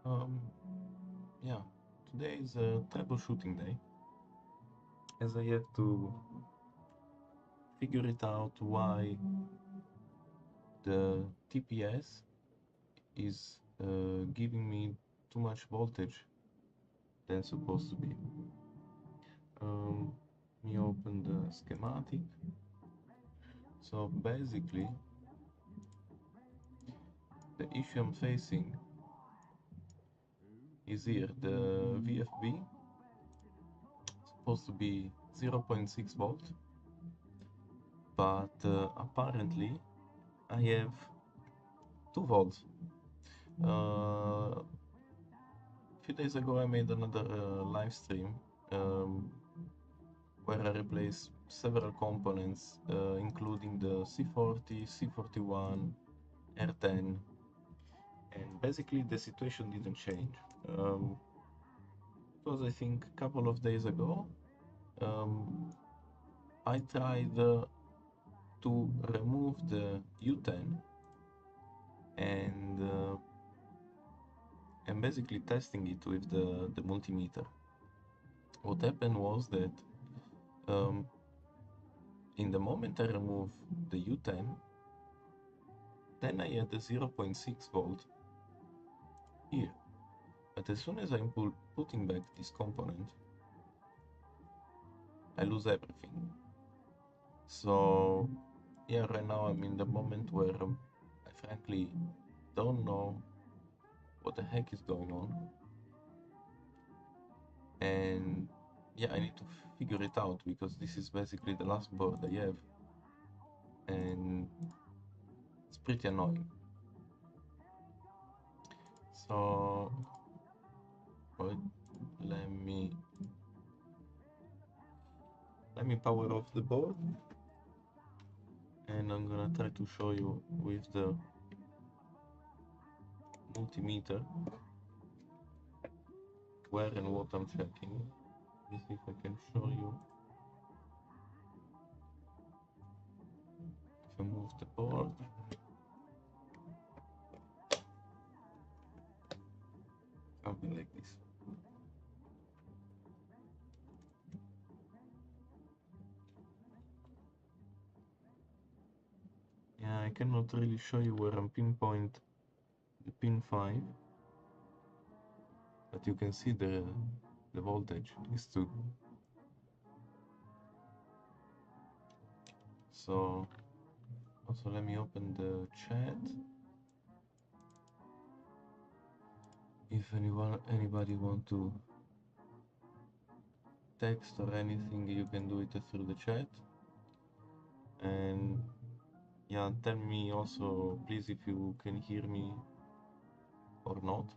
Um, yeah, today is a troubleshooting day, as I have to figure it out why the TPS is giving me too much voltage than supposed to be. Let me open the schematic. So basically, the issue I'm facing is here. The VFB supposed to be 0.6 volt, but apparently I have 2 volts. A few days ago I made another live stream um, where I replaced several components, including the C40, C41, R10, and basically the situation didn't change. It was, I think, a couple of days ago. Um, I tried to remove the U10 and basically testing it with the multimeter. What happened was that um, in the moment I removed the U10, then I had the 0.6 volt here. But as soon as I'm putting back this component, I lose everything. So yeah, right now I'm in the moment where I frankly don't know what the heck is going on. And yeah, I need to figure it out because this is basically the last board I have. And it's pretty annoying. So wait, let me let me power off the board, and I'm gonna try to show you with the multimeter where and what I'm checking. Let's see if I can show you. If I move the board, something like this. Yeah, I cannot really show you where I'm pinpoint the pin 5, but you can see the voltage is 2. So also let me open the chat. If anybody want to text or anything, you can do it through the chat. And yeah, tell me also please if you can hear me or not.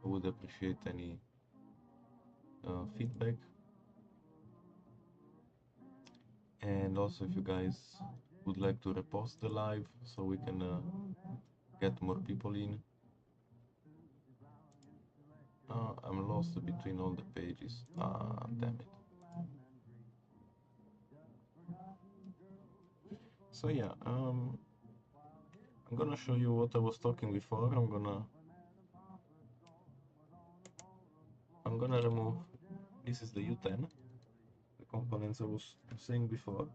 I would appreciate any feedback. And also if you guys would like to repost the live so we can get more people in. I'm lost between all the pages. Damn it. So yeah, I'm gonna show you what I was talking before. I'm gonna remove. This is the U10, the components I was saying before.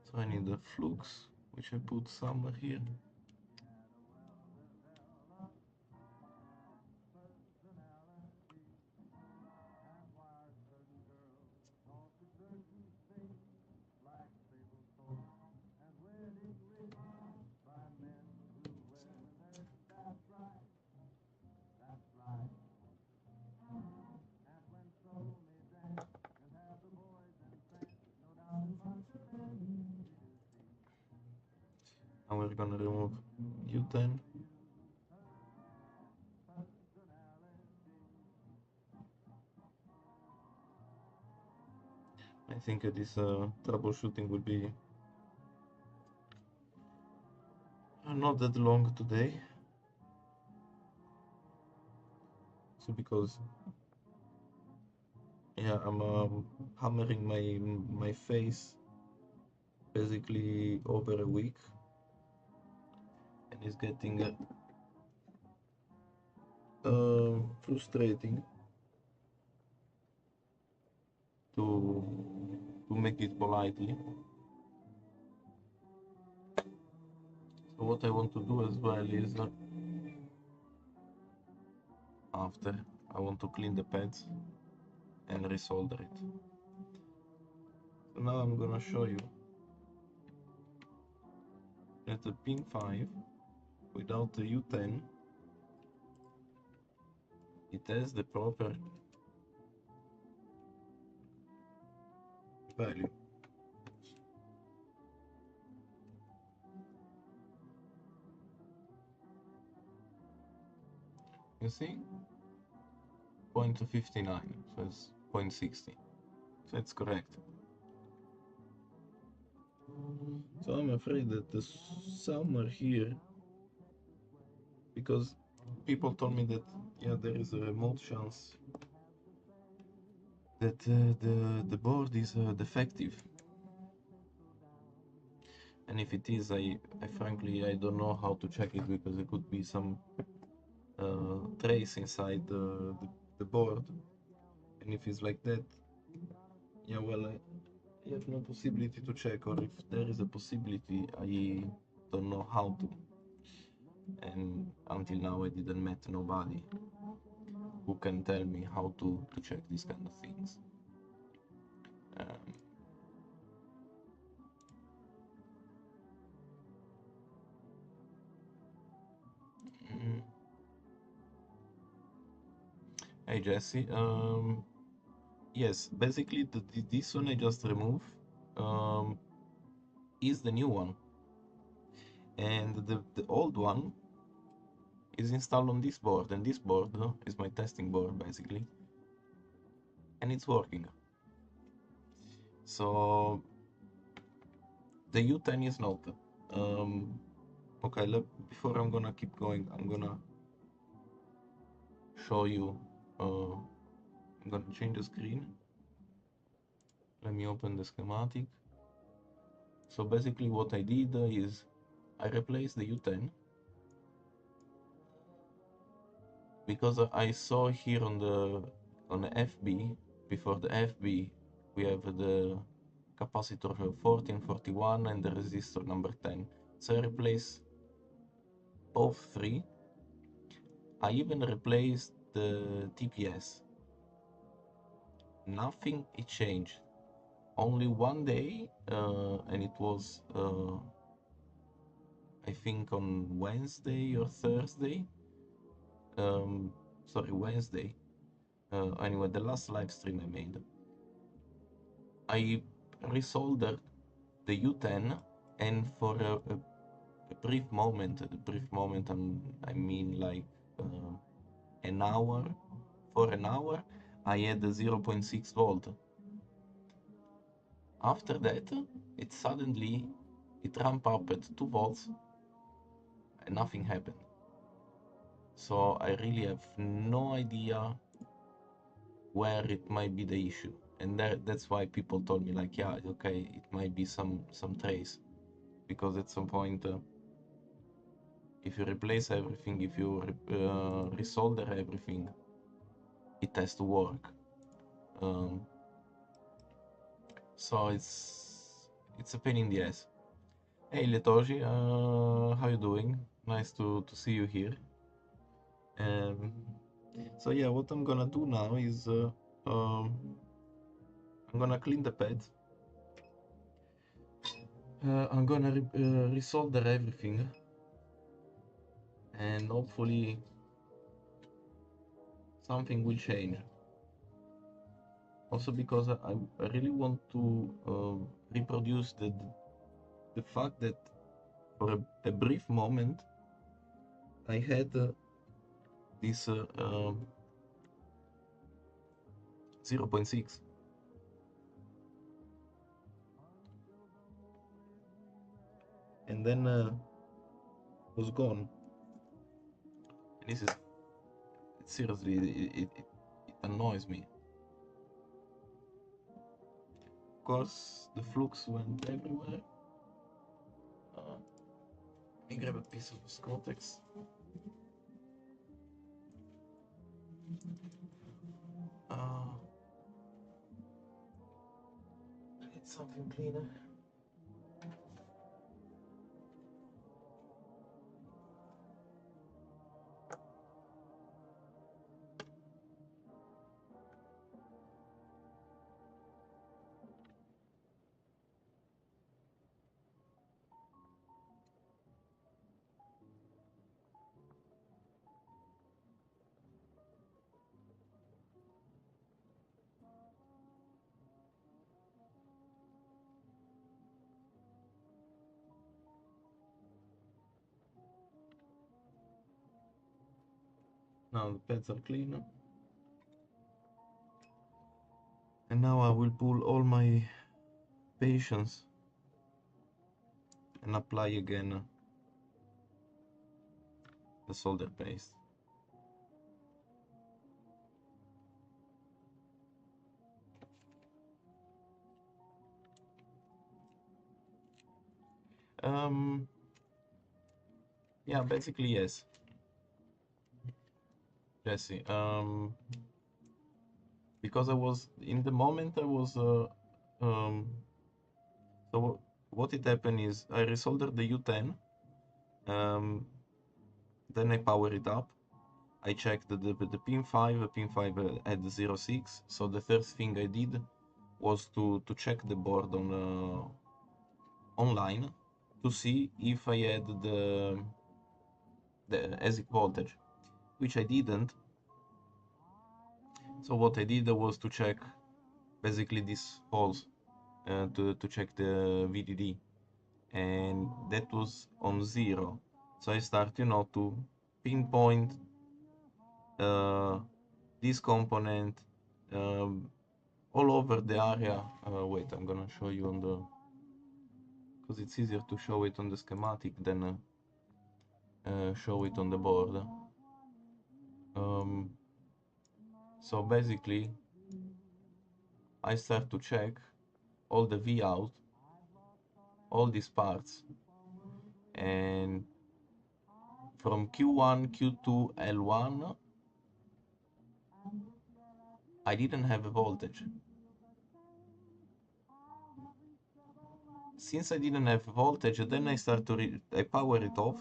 So I need the flux, which I put somewhere here. And we're gonna remove U10. I think this troubleshooting will be not that long today. So because yeah, Yeah, I'm hammering my face basically over a week, and it's getting frustrating to make it politely. So what I want to do as well is after I want to clean the pads and resolder it. So now I'm gonna show you that the pin 5 without the U10, it has the proper value. You see? 0.59, so it's 0.60. So it's correct. So I'm afraid that the somewhere here, because people told me that yeah, there is a remote chance that the board is defective, and if it is, I frankly I don't know how to check it, because it could be some trace inside the board, and if it's like that, yeah, well, I have no possibility to check, or if there is a possibility, I don't know how to. And until now, I didn't met nobody who can tell me how to check these kind of things. Um, mm, hey Jesse, yes, basically this one I just removed um, is the new one, and the old one is installed on this board, and this board is my testing board basically, and it's working. So the U10 is not. Okay, before I'm gonna keep going, I'm gonna show you. I'm gonna change the screen. Let me open the schematic. So basically what I did is I replaced the U10 because I saw here on the FB, before the FB, we have the capacitor 1441 and the resistor number 10. So I replaced both three. I even replaced the TPS. Nothing it changed. Only one day, and it was I think on Wednesday or Thursday. Sorry, Wednesday. Anyway, the last live stream I made, I resoldered the U10, and for a brief moment, I mean like an hour, for an hour, I had a 0.6 volt. After that, it suddenly, it ramped up at 2 volts and nothing happened. So I really have no idea where it might be the issue, and that's why people told me like, yeah, okay, it might be some trace, because at some point, if you replace everything, if you resolder everything, it has to work. um, so it's a pain in the ass. Hey Letoji, how you doing? Nice to see you here. um, so yeah, what I'm gonna do now is I'm gonna clean the pads. I'm gonna resolder everything, and hopefully something will change. Also because I really want to reproduce the fact that for a brief moment I had this 0.6, and then was gone. And this is seriously, it annoys me. course, the flux went everywhere. Let me grab a piece of Scrotex. I need something cleaner. Now the pads are clean. And now I will pull all my patience and apply again the solder paste. Yeah, basically yes, Jesse. Because I was in the moment I was so what it happened is I resoldered the U10, then I power it up. I checked the pin 5, pin 5 had 0.6, so the first thing I did was to check the board on online to see if I had the ASIC voltage, which I didn't. So what I did was to check basically these holes to check the VDD, and that was on 0. So I start, to pinpoint this component all over the area. Wait, I'm gonna show you on the, because it's easier to show it on the schematic than show it on the board. So basically I start to check all the V out, all these parts, and from Q1, Q2, L1 I didn't have a voltage. Since I didn't have voltage, then I start to I power it off.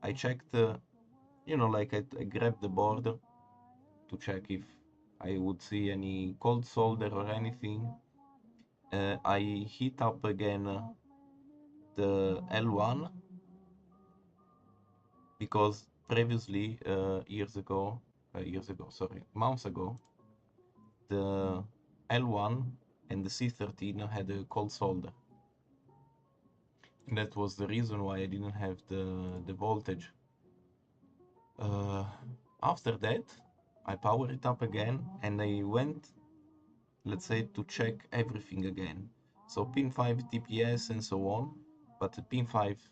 I checked, like I grabbed the board to check if I would see any cold solder or anything. I heat up again the L1, because previously, months ago, the L1 and the C13 had a cold solder. And that was the reason why I didn't have the voltage. After that, I powered it up again and I went, let's say, to check everything again. So pin 5 TPS and so on, but the pin 5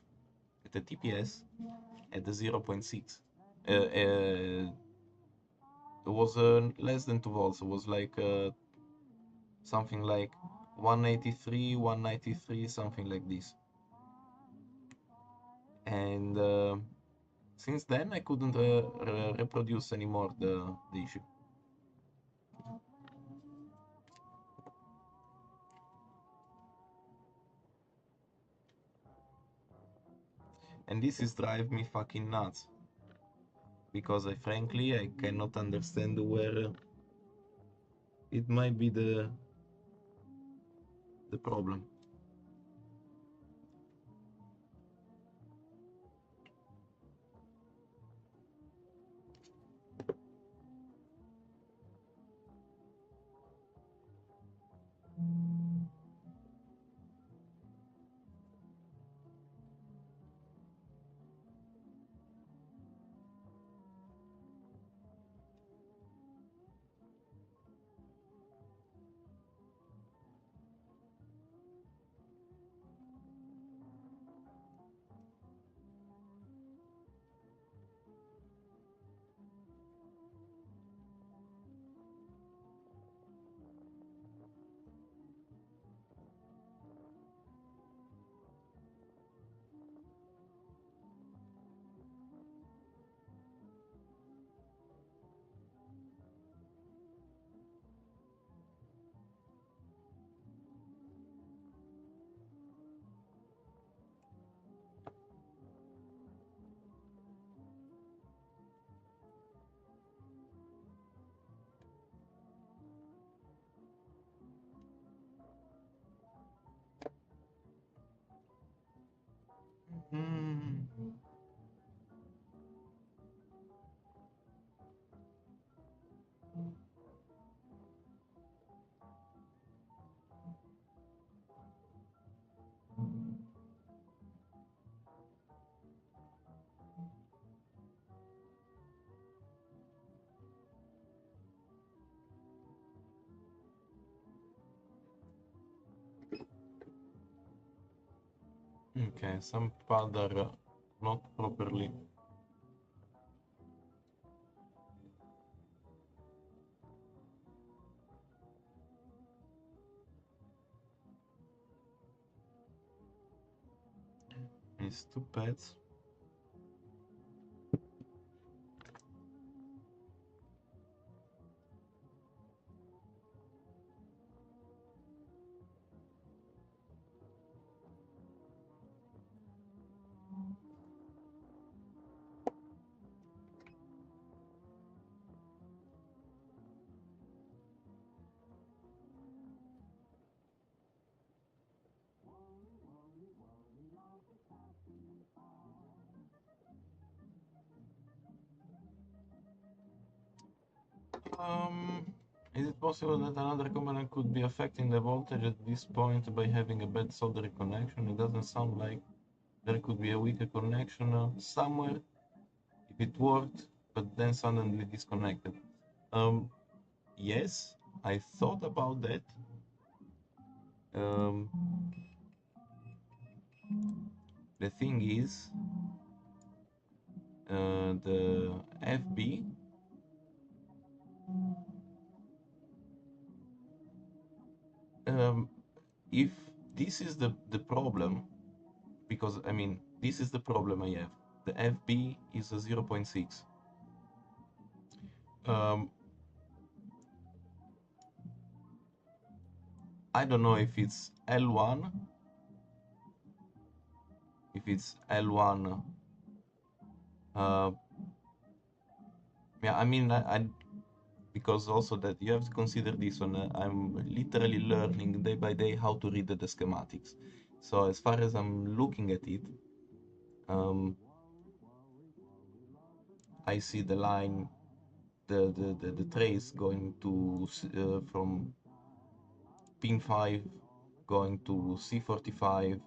at the TPS at the 0.6. It was less than 2 volts. It was like something like 183, 193, something like this. And since then I couldn't reproduce anymore the issue. And this is drive me fucking nuts, because frankly I cannot understand where it might be the problem. Mm. Okay, some pad are not properly. It's two pads. Is it possible that another component could be affecting the voltage at this point by having a bad soldering connection? It doesn't sound like there could be a weaker connection somewhere if it worked, but then suddenly disconnected. Yes, I thought about that. Um, the thing is, the FB, if this is the problem, because I mean, this is the problem I have. The FB is a 0.6. Um, I don't know if it's L1, if it's L1. Uh, yeah, I mean, I because also that you have to consider this one. I'm literally learning day by day how to read the schematics. So as far as I'm looking at it, um, I see the line, the trace going to from pin 5 going to C45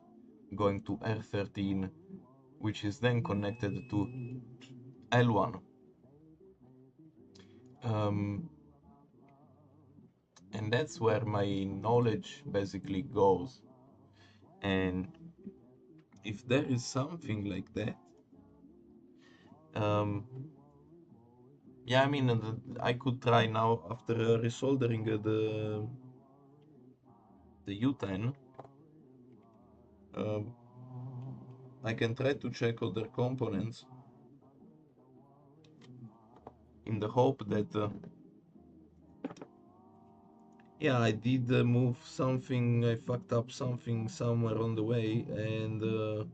going to R13, which is then connected to L1. Um, and that's where my knowledge basically goes. And if there is something like that, um, yeah, I mean, I could try now after resoldering the U10. Um, I can try to check other components in the hope that, yeah, I did move something, I fucked up something somewhere on the way, and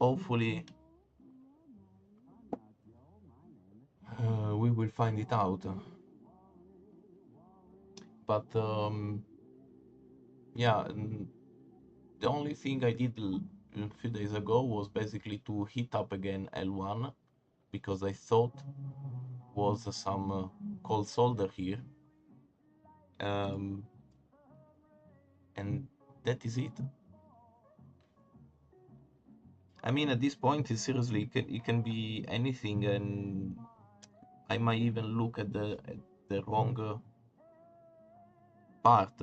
hopefully we will find it out. But yeah, the only thing I did a few days ago was basically to heat up again L1 because I thought was some cold solder here, um, and that is it. I mean, at this point, it seriously it can be anything, and I might even look at the wrong part.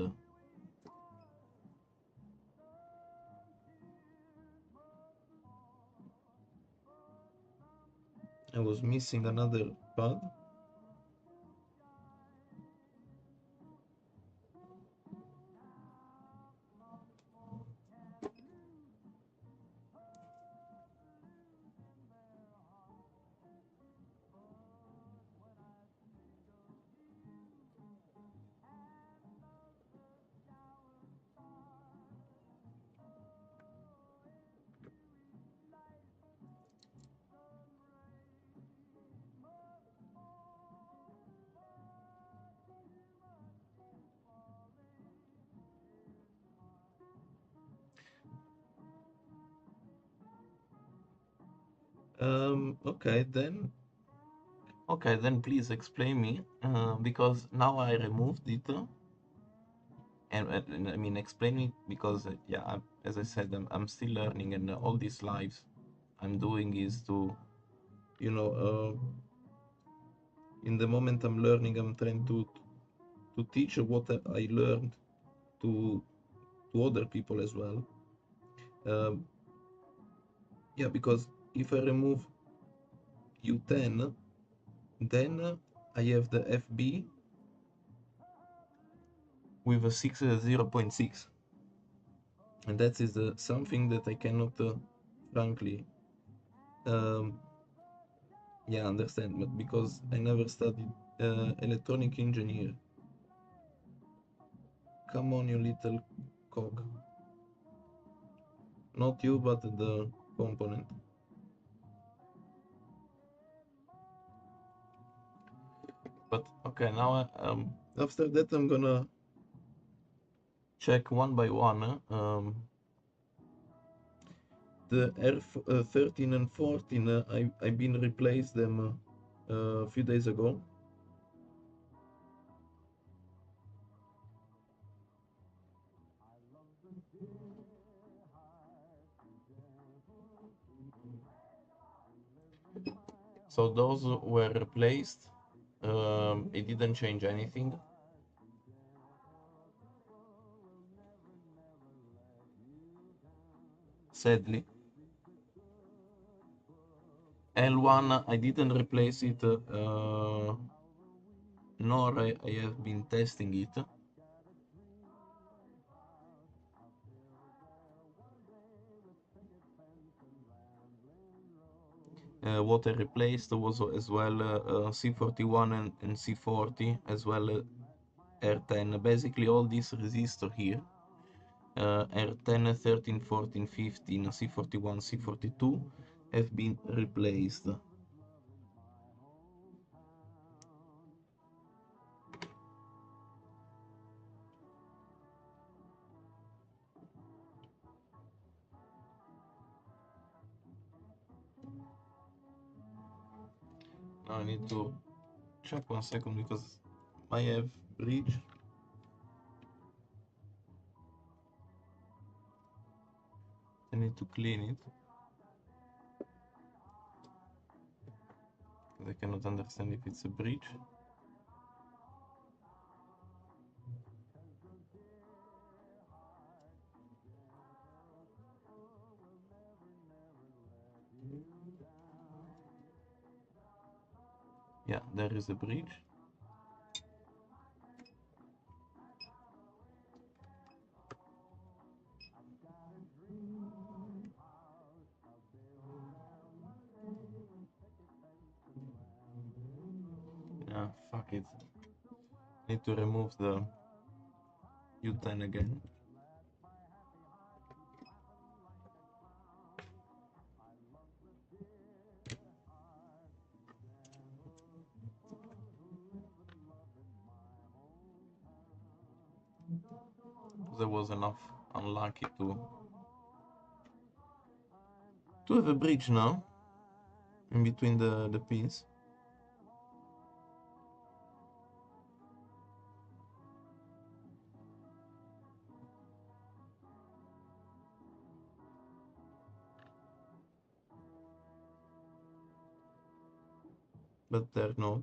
I was missing another part. Okay, then please explain me, because now I removed it, and I mean explain it because yeah, as I said, I'm still learning, and all these lives I'm doing is to, you know, in the moment I'm learning, I'm trying to teach what I learned to other people as well. Um, yeah, because if I remove U10, then I have the FB with a 0.6, and that is something that I cannot, frankly, um, yeah, understand. But because I never studied electronic engineer, come on, you little cock. Not you, but the component. But okay, now after that I'm gonna check one by one. The R13 and 14, I've been replaced them a few days ago. So those were replaced. It didn't change anything. Sadly. L1, I didn't replace it, nor I have been testing it. What I replaced was as well C41 and C40, as well R10. Basically all these resistors here, R10, 13, 14, 15, C41, C42, have been replaced. Now I need to check 1 second because I have bridge. I need to clean it because I cannot understand if it's a bridge. Yeah, there is a bridge. Yeah, fuck it. Need to remove the U10 again. There was enough unlucky to have a bridge now in between the pins. But they're not.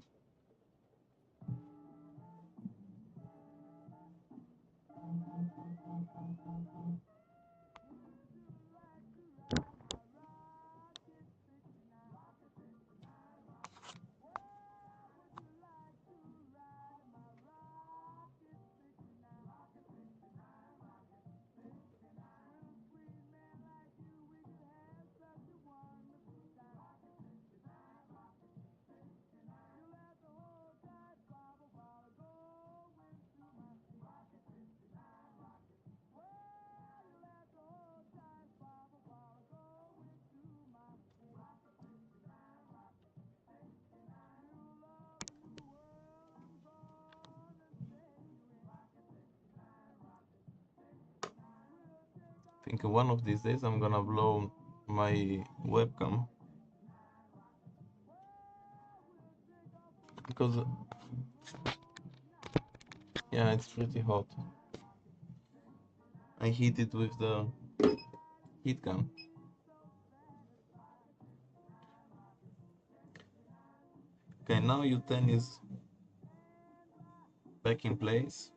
I think one of these days I'm gonna blow my webcam because yeah, it's pretty hot. I heat it with the heat gun. Okay, now U10 is back in place.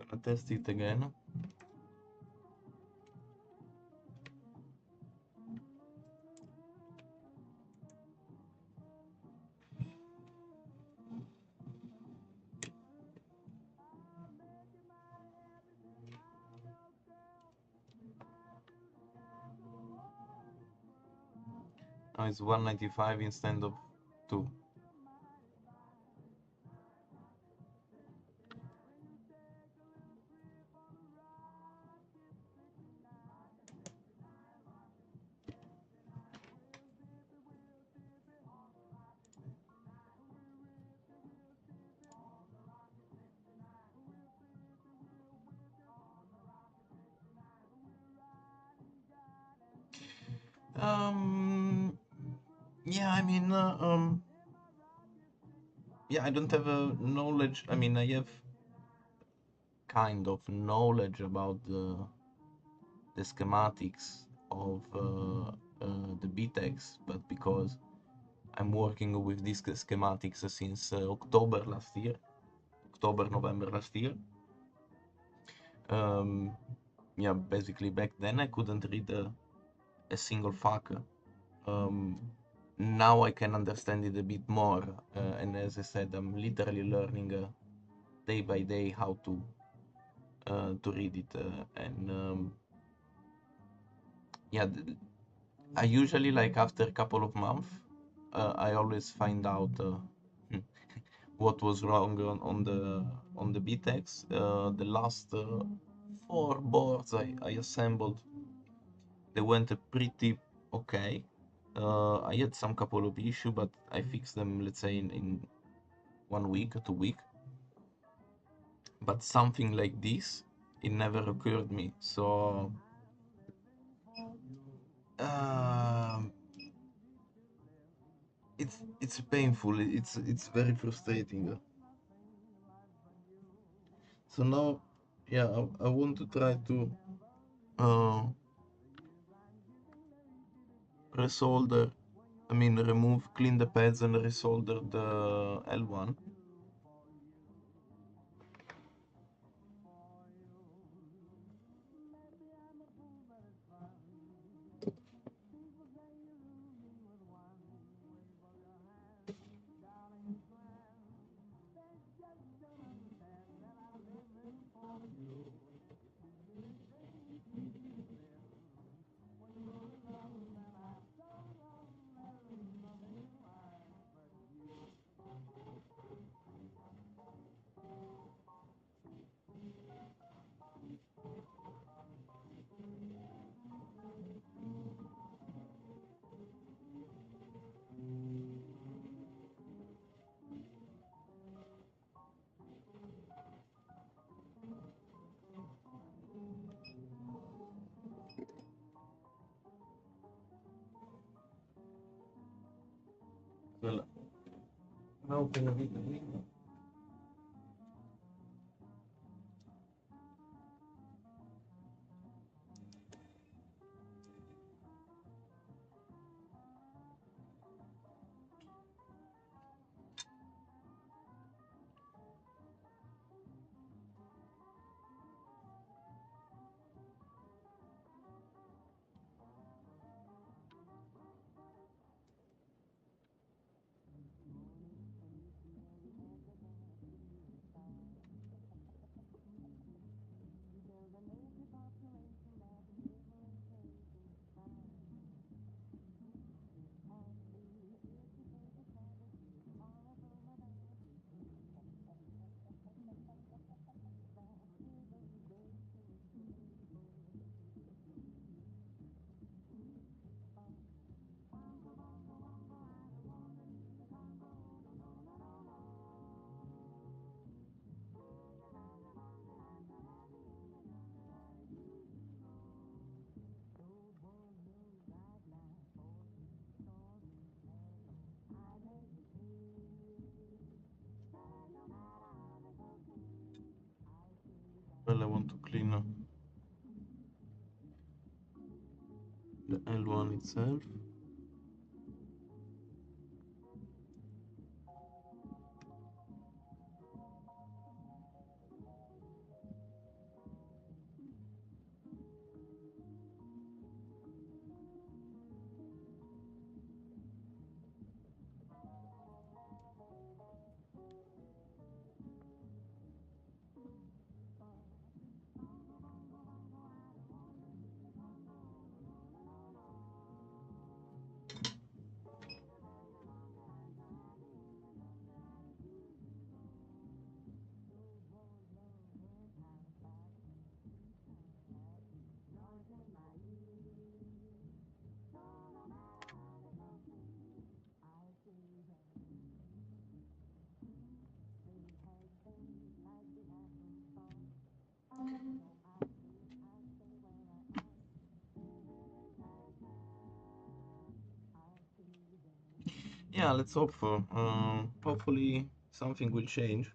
Gonna test it again. Now it's 195 instead of 2. Yeah, I mean, yeah, I don't have a knowledge. I mean, I have kind of knowledge about the schematics of the Bitaxe, but because I'm working with these schematics since October last year, October, November last year. Yeah, basically back then I couldn't read a single fuck. Now I can understand it a bit more, and as I said, I'm literally learning day by day how to read it, and yeah, I usually like after a couple of months, I always find out what was wrong on the Bitex. The last 4 boards I assembled, they went pretty okay. I had some couple of issues, but I fixed them, let's say, in 1 week, 2 week. But something like this, it never occurred me. So um, it's painful. It's very frustrating. So now, yeah, I want to try to uh, resolder. I mean, clean the pads and resolder the L1. Well, now can I read the window? clean the L1 itself. Yeah, let's hope for. Hopefully something will change.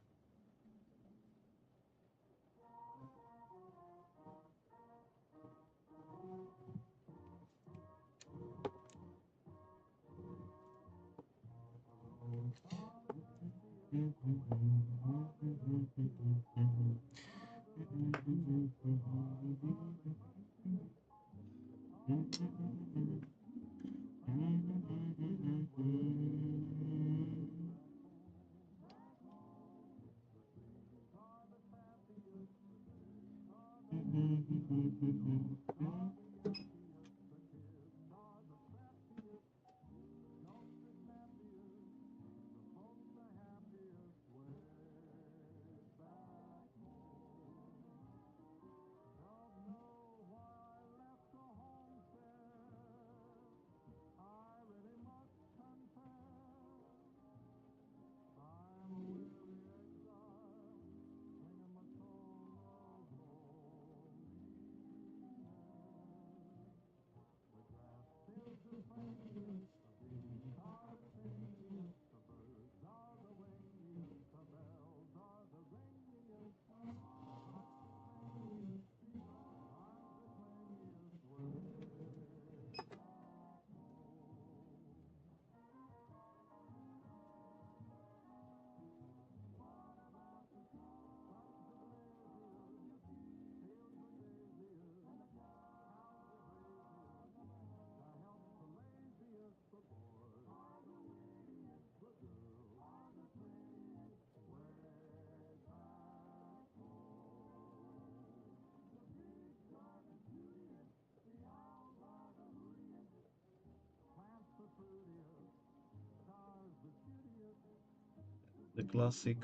The classic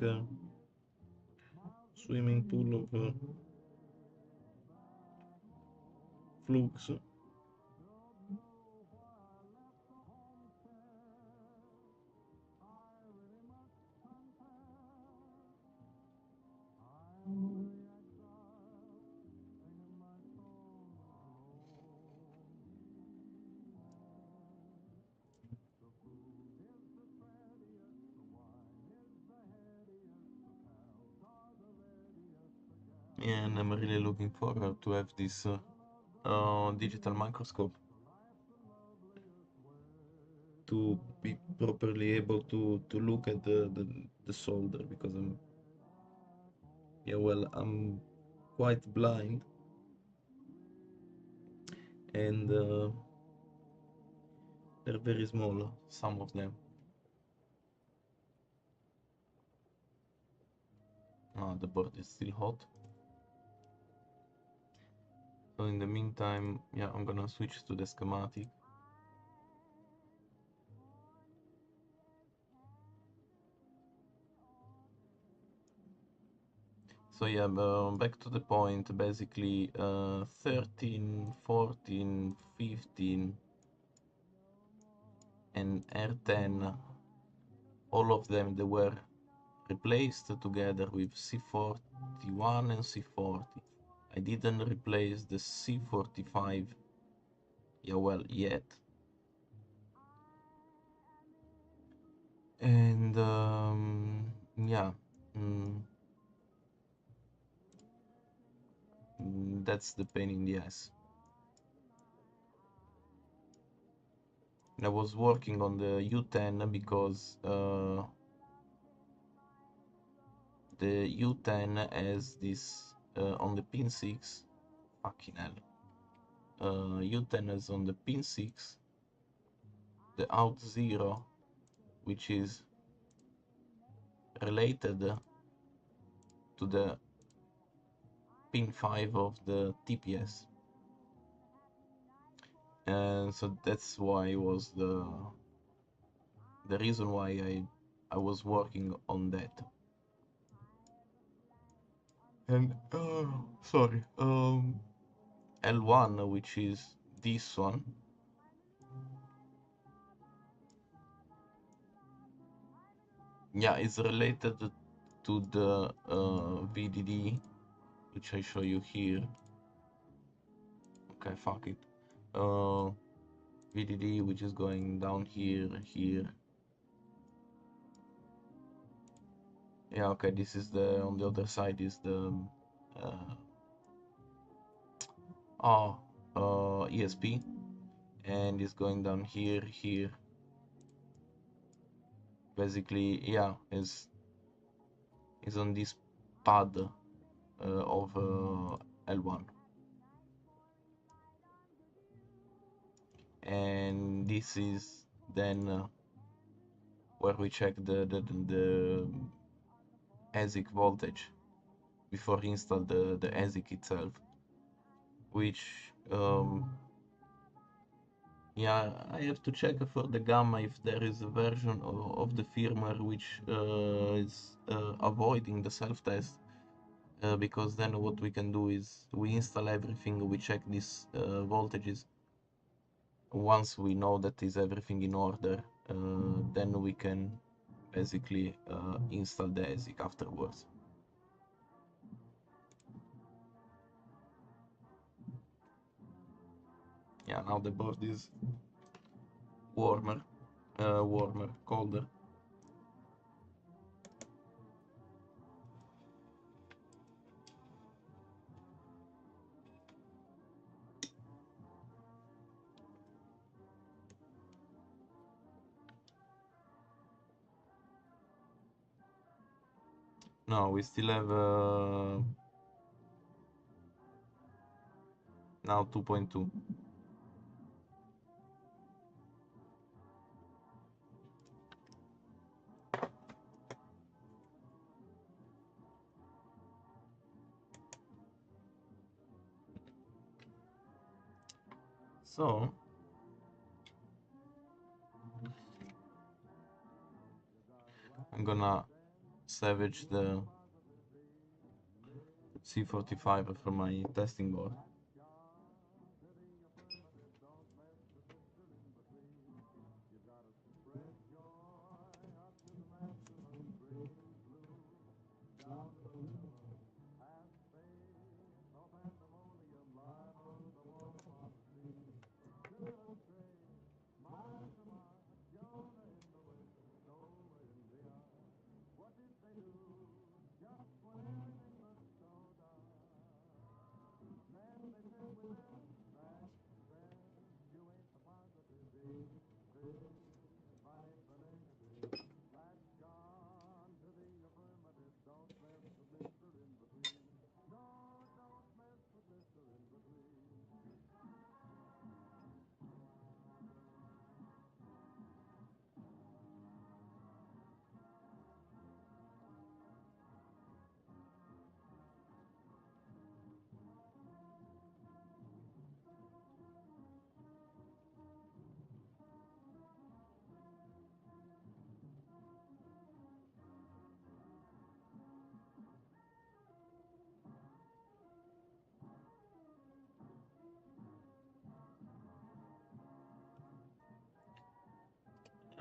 swimming pool of flukes. And I'm really looking forward to have this digital microscope to be properly able to look at the solder, because I'm quite blind, and they're very small, some of them. The board is still hot. So in the meantime, yeah, I'm gonna switch to the schematic. So yeah, back to the point, basically 13, 14, 15 and R10, all of them, they were replaced together with C41 and C40. I didn't replace the C45, yet. And yeah, that's the pain in the ass. I was working on the U10 because the U10 has this on the pin 6. Fucking hell. U10 has on the pin 6 the out 0, which is related to the pin 5 of the TPS, and so that's why was the reason why I was working on that. And sorry, L1, which is this one, yeah, is related to the VDD, which I show you here. Okay, fuck it. VDD, which is going down here. Yeah, okay, this is the, on the other side is the ESP, and it's going down here. Basically, yeah, is on this pad of L1, and this is then where we check the ASIC voltage before install the ASIC itself, which yeah, I have to check for the gamma if there is a version of the firmware which is avoiding the self-test, because then what we can do is we install everything, we check these voltages. Once we know that is everything in order, then we can basically install the ASIC afterwards. Yeah, now the board is colder. No, we still have now 2.2. So I'm gonna salvage the C45 from my testing board.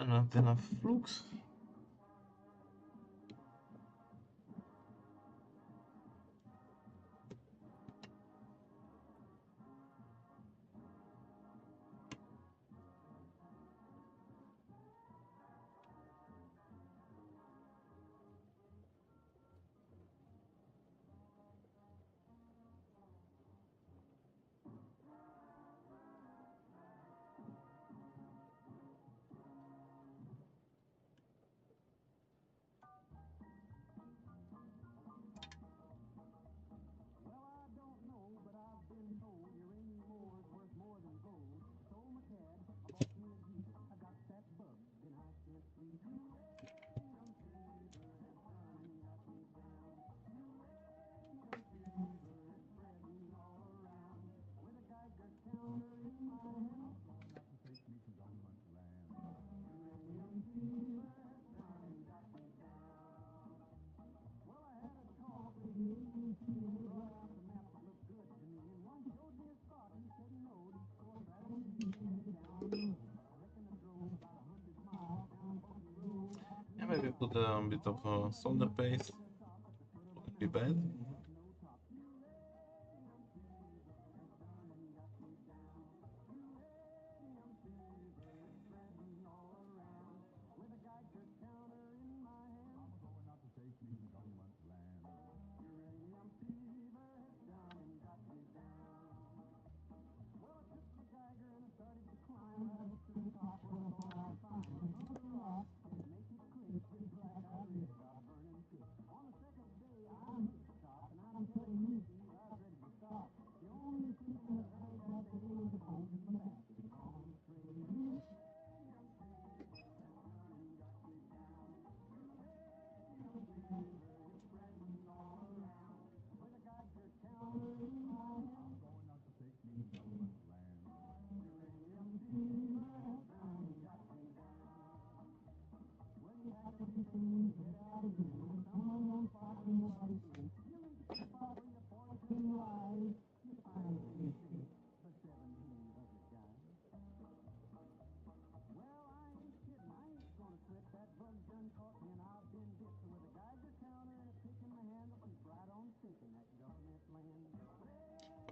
Not enough flux. Yeah, maybe put a bit of solder paste. Wouldn't be bad.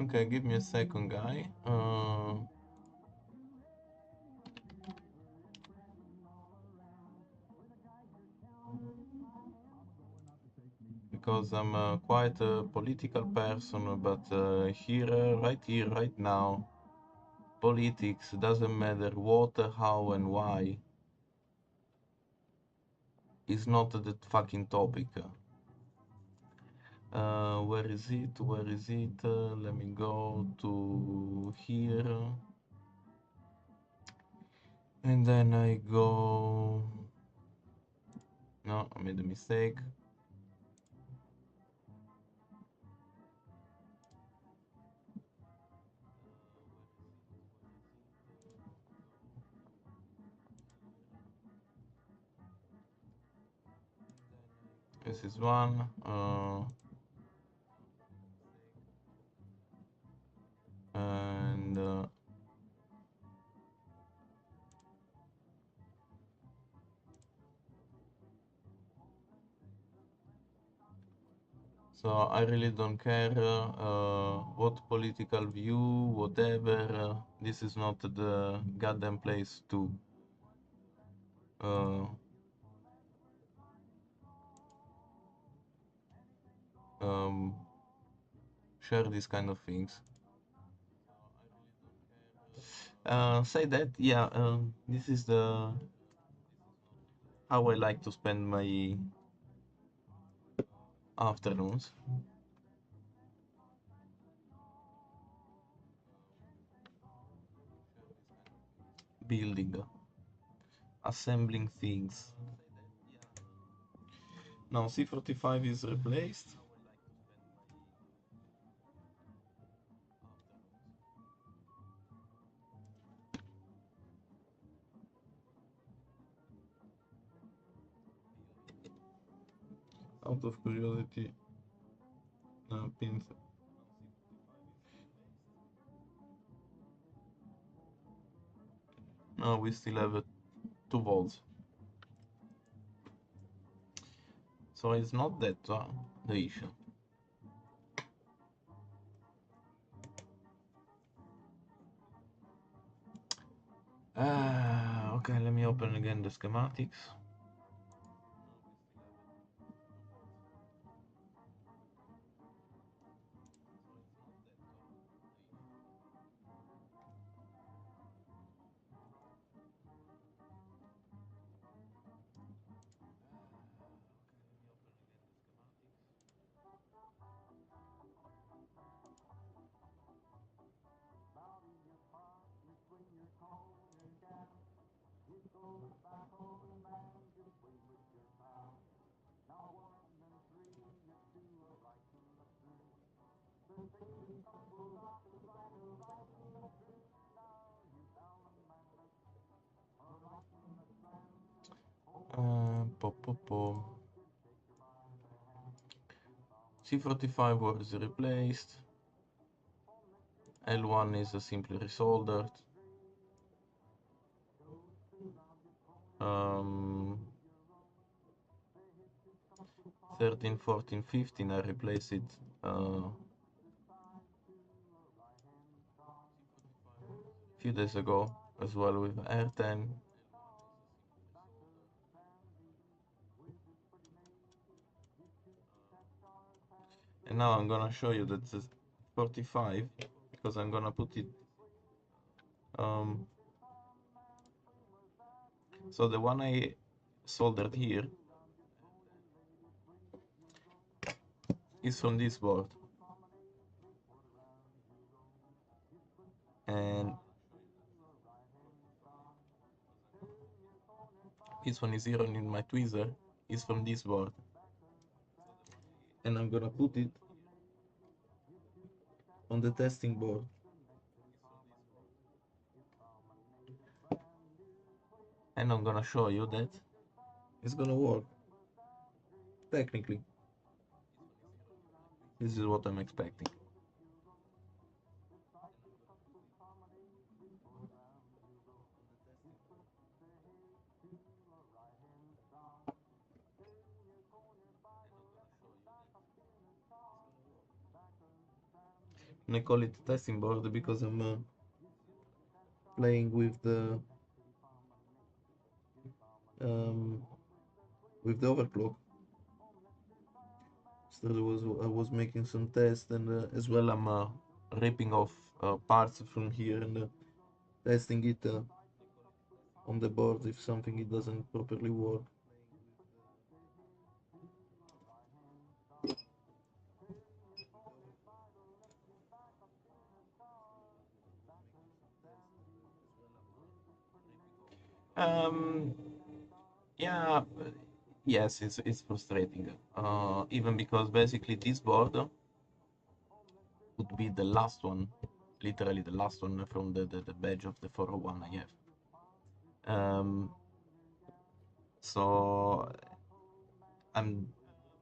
Okay, give me a second, guy. Because I'm quite a political person, but right here, right now, politics doesn't matter what, how, and why. Is not the fucking topic. Where is it? Where is it? Let me go to here. And then I go. No, I made a mistake. This is one. And so I really don't care what political view, whatever. This is not the goddamn place to uh, um, share these kind of things. Say that, yeah. This is the how I like to spend my afternoons. Building, assembling things. Now C45 is replaced. Out of curiosity, pins. Now we still have 2 volts. So it's not that the issue. Okay, let me open again the schematics. Po, po, po. C45 was replaced. L1 is simply resoldered. 13, 14, 15, I replaced it few days ago as well with R10. And now I'm gonna show you that the 45 because I'm gonna put it so the one I soldered here is from this board, and this one is here in my tweezer is from this board, and I'm gonna put it on the testing board. And I'm gonna show you that it's gonna work. Technically, this is what I'm expecting. And I call it testing board because I'm playing um, with the overclock. So I was making some tests, and as well I'm ripping off parts from here and testing it on the board if something it doesn't properly work. Um, yeah, yes, it's frustrating. Even because basically this board would be the last one, literally the last one from the badge of the 401 I have. So I'm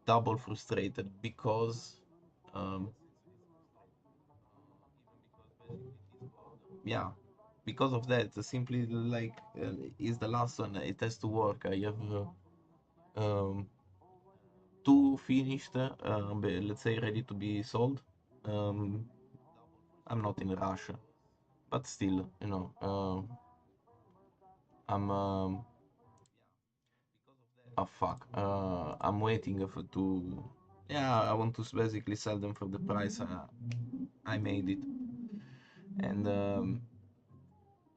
double frustrated because yeah, because of that, simply like is the last one. It has to work. I have two finished, let's say ready to be sold. I'm not in a rush, but still, I'm oh fuck. I'm waiting for to. Yeah, I want to basically sell them for the price I made it, and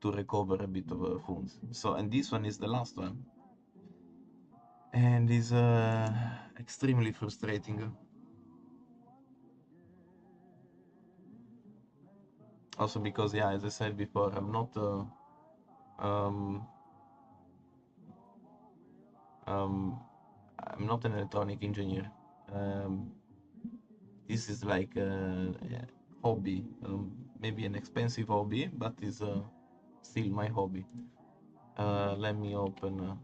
to recover a bit of funds. So, and this one is the last one, and is extremely frustrating. Also because, yeah, as I said before, um, I'm not an electronic engineer. This is like a hobby, maybe an expensive hobby, but is still my hobby. Let me open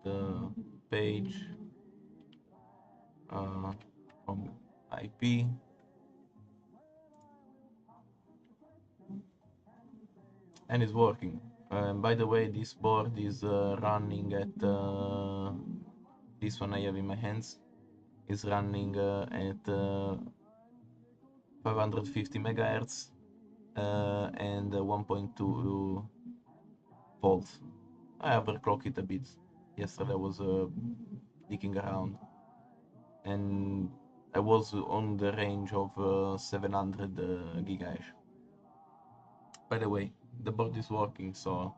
the page from IP. And it's working. By the way, this board is running at this one I have in my hands is running at 550 megahertz and 1.2 volts. I overclock it a bit. Yesterday I was digging around, and I was on the range of 700 gigahash. By the way, the board is working, so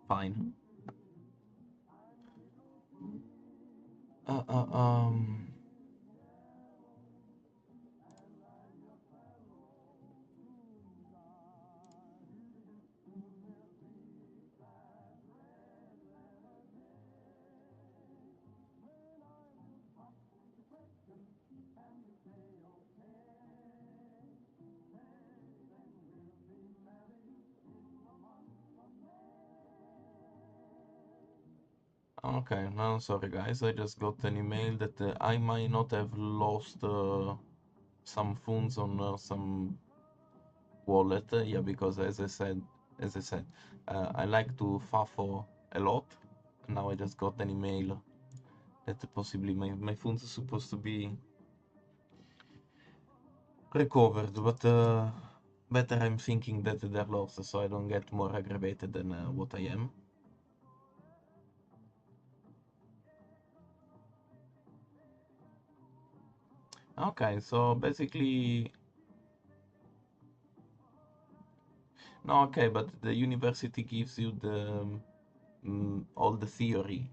fine. Uh, uh, um, Okay, no, sorry guys, I just got an email that I might not have lost some funds on some wallet. Yeah, because as I said, I like to FAFO a lot. Now I just got an email that possibly my funds are supposed to be recovered, but better I'm thinking that they're lost so I don't get more aggravated than what I am. Okay, so basically, no, okay, but the university gives you the all the theory.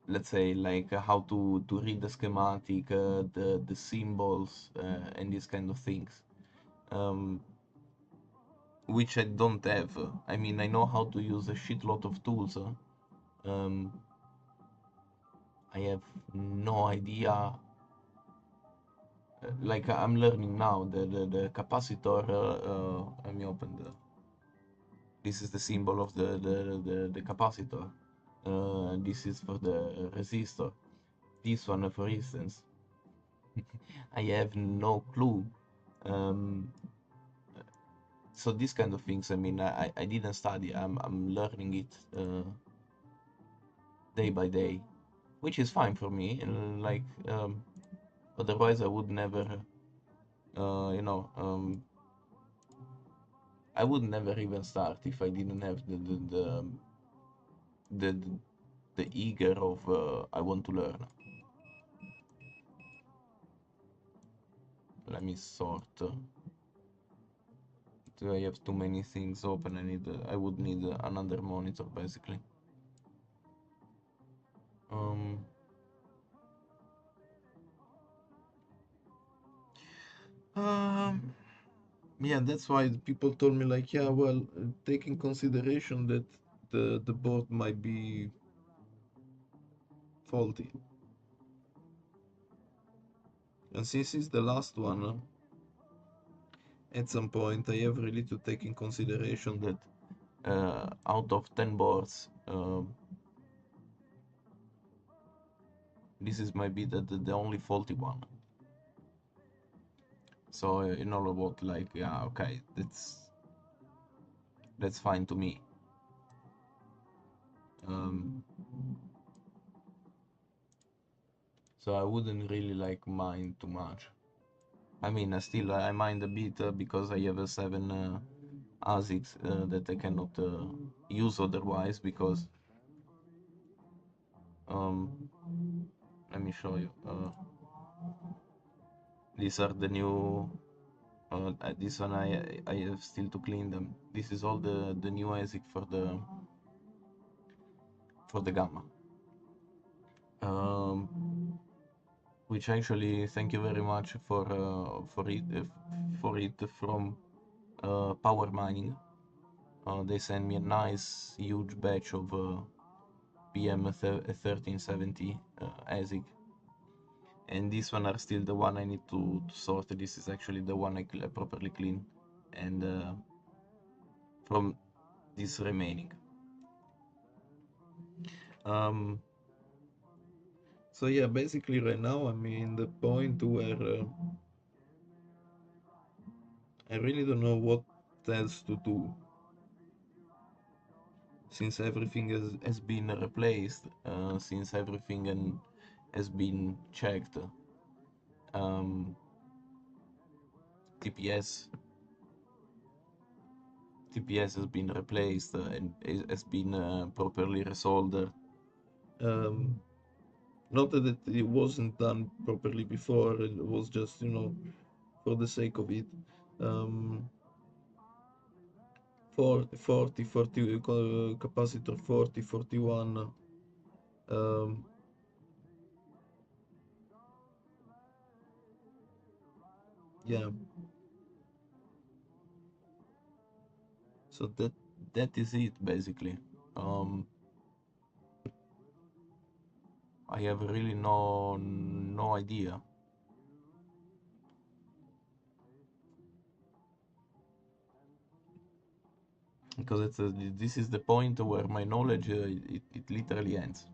Let's say like how to read the schematic, the symbols, and these kind of things, um, which I don't have. I mean, I know how to use a shitload of tools. Um, I have no idea. Like I'm learning now the capacitor. Let me open the. This is the symbol of the capacitor. This is for the resistor. This one, for instance, I have no clue. Um, so these kind of things, I mean, I didn't study. I'm learning it day by day, which is fine for me. And like, otherwise, I would never, you know, I would never even start if I didn't have the, the, the eager of I want to learn. Let me sort. I have too many things open. I would need another monitor basically. Um, um, yeah, that's why people told me like, yeah, well, take in consideration that the board might be faulty, and since it's the last one, at some point I have really to take in consideration that out of 10 boards, this is might be the only faulty one. So you know what, like, yeah, okay, that's fine to me. Um, so I wouldn't really like mind too much. I mean, still I mind a bit because I have a 7 ASICs that I cannot use otherwise because um, let me show you. These are the new. This one I have still to clean them. This is all the new ASIC for the gamma. Which actually thank you very much for it from power mining. They sent me a nice huge batch of PM1370 ASIC, and this one are still the one I need to sort. This is actually the one I properly clean, and from this remaining. Um, so yeah, basically right now I'm in the point where I really don't know what else to do since everything has been replaced, since everything has been checked. Um, TPS TPS has been replaced and has been properly resoldered. Um, Not that it wasn't done properly before, it was just, for the sake of it. Um, 40, capacitor 40, 41. Um, yeah, so that is it basically. Um, I have really no idea. because this is the point where my knowledge it literally ends.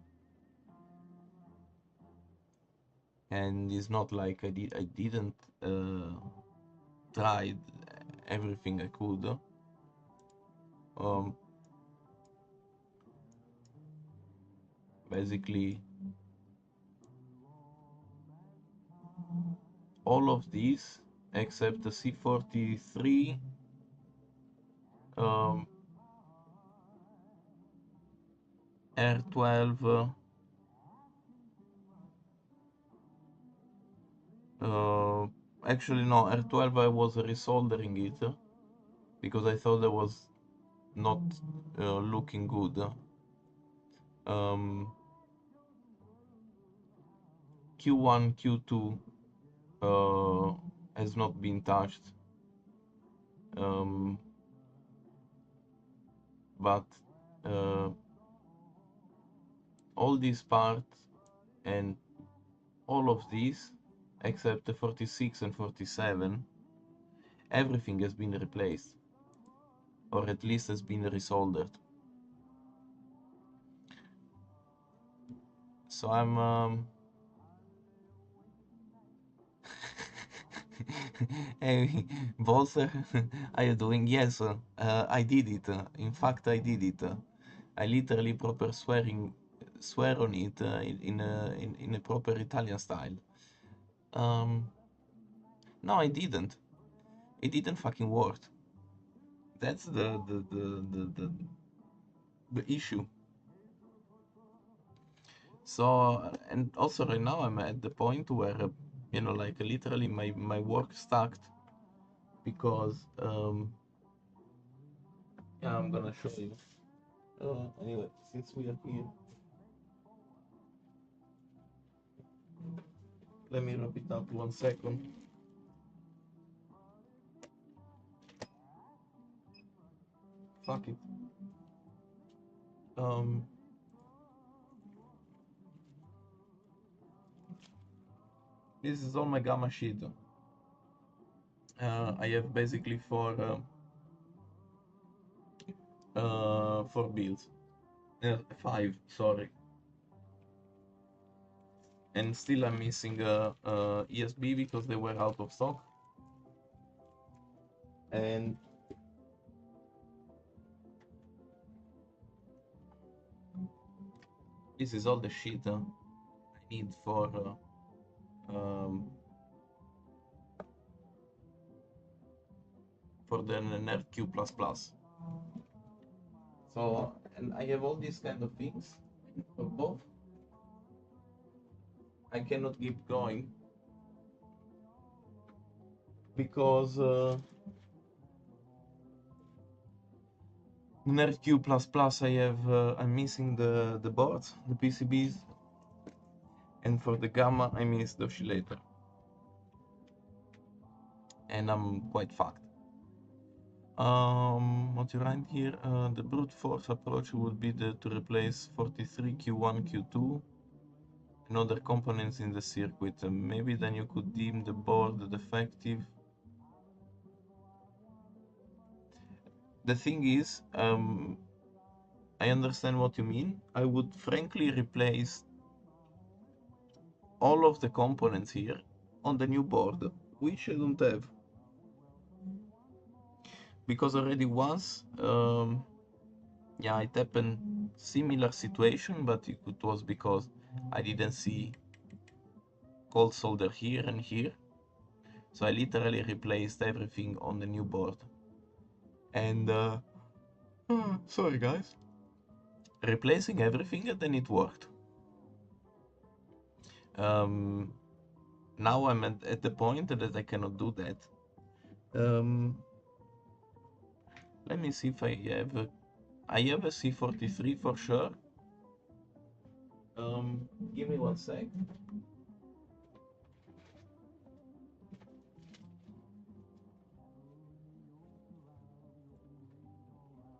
And it's not like I didn't try everything I could. Basically, all of these except the C43, R12, actually no, R12 I was resoldering it because I thought that was not looking good. Q1, Q2 has not been touched, but all these parts and all of these except the 46 and 47, everything has been replaced, or at least has been resoldered. So I'm hey, Bolser, how you doing? Yes, I did it. In fact, I did it. I literally proper swear on it in a proper Italian style. No, I didn't. It didn't fucking work. That's the issue. So, and also right now I'm at the point where, like literally my work stacked because, yeah, I'm gonna show you. Anyway, since we are here, let me wrap it up 1 second. Fuck it. This is all my gamma sheet. I have basically four builds. 5, sorry. And still I'm missing ESB because they were out of stock. And this is all the shit I need for the NerdQ++. So, and I have all these kind of things for both. I cannot keep going because NerdQ++, I'm missing the boards, the PCBs, and for the gamma I miss the oscillator, and I'm quite fucked. What you write here, the brute force approach would be to replace 43 Q1 Q2 and other components in the circuit. Maybe then you could deem the board defective. The thing is, I understand what you mean. I would frankly replace all of the components here on the new board, which I don't have. Because already once, yeah, it happened similar situation, but it was because I didn't see cold solder here and here. So I literally replaced everything on the new board. And, sorry guys. Replacing everything and then it worked. Now I'm at the point that I cannot do that. Let me see if I have a C43 for sure. Give me 1 sec.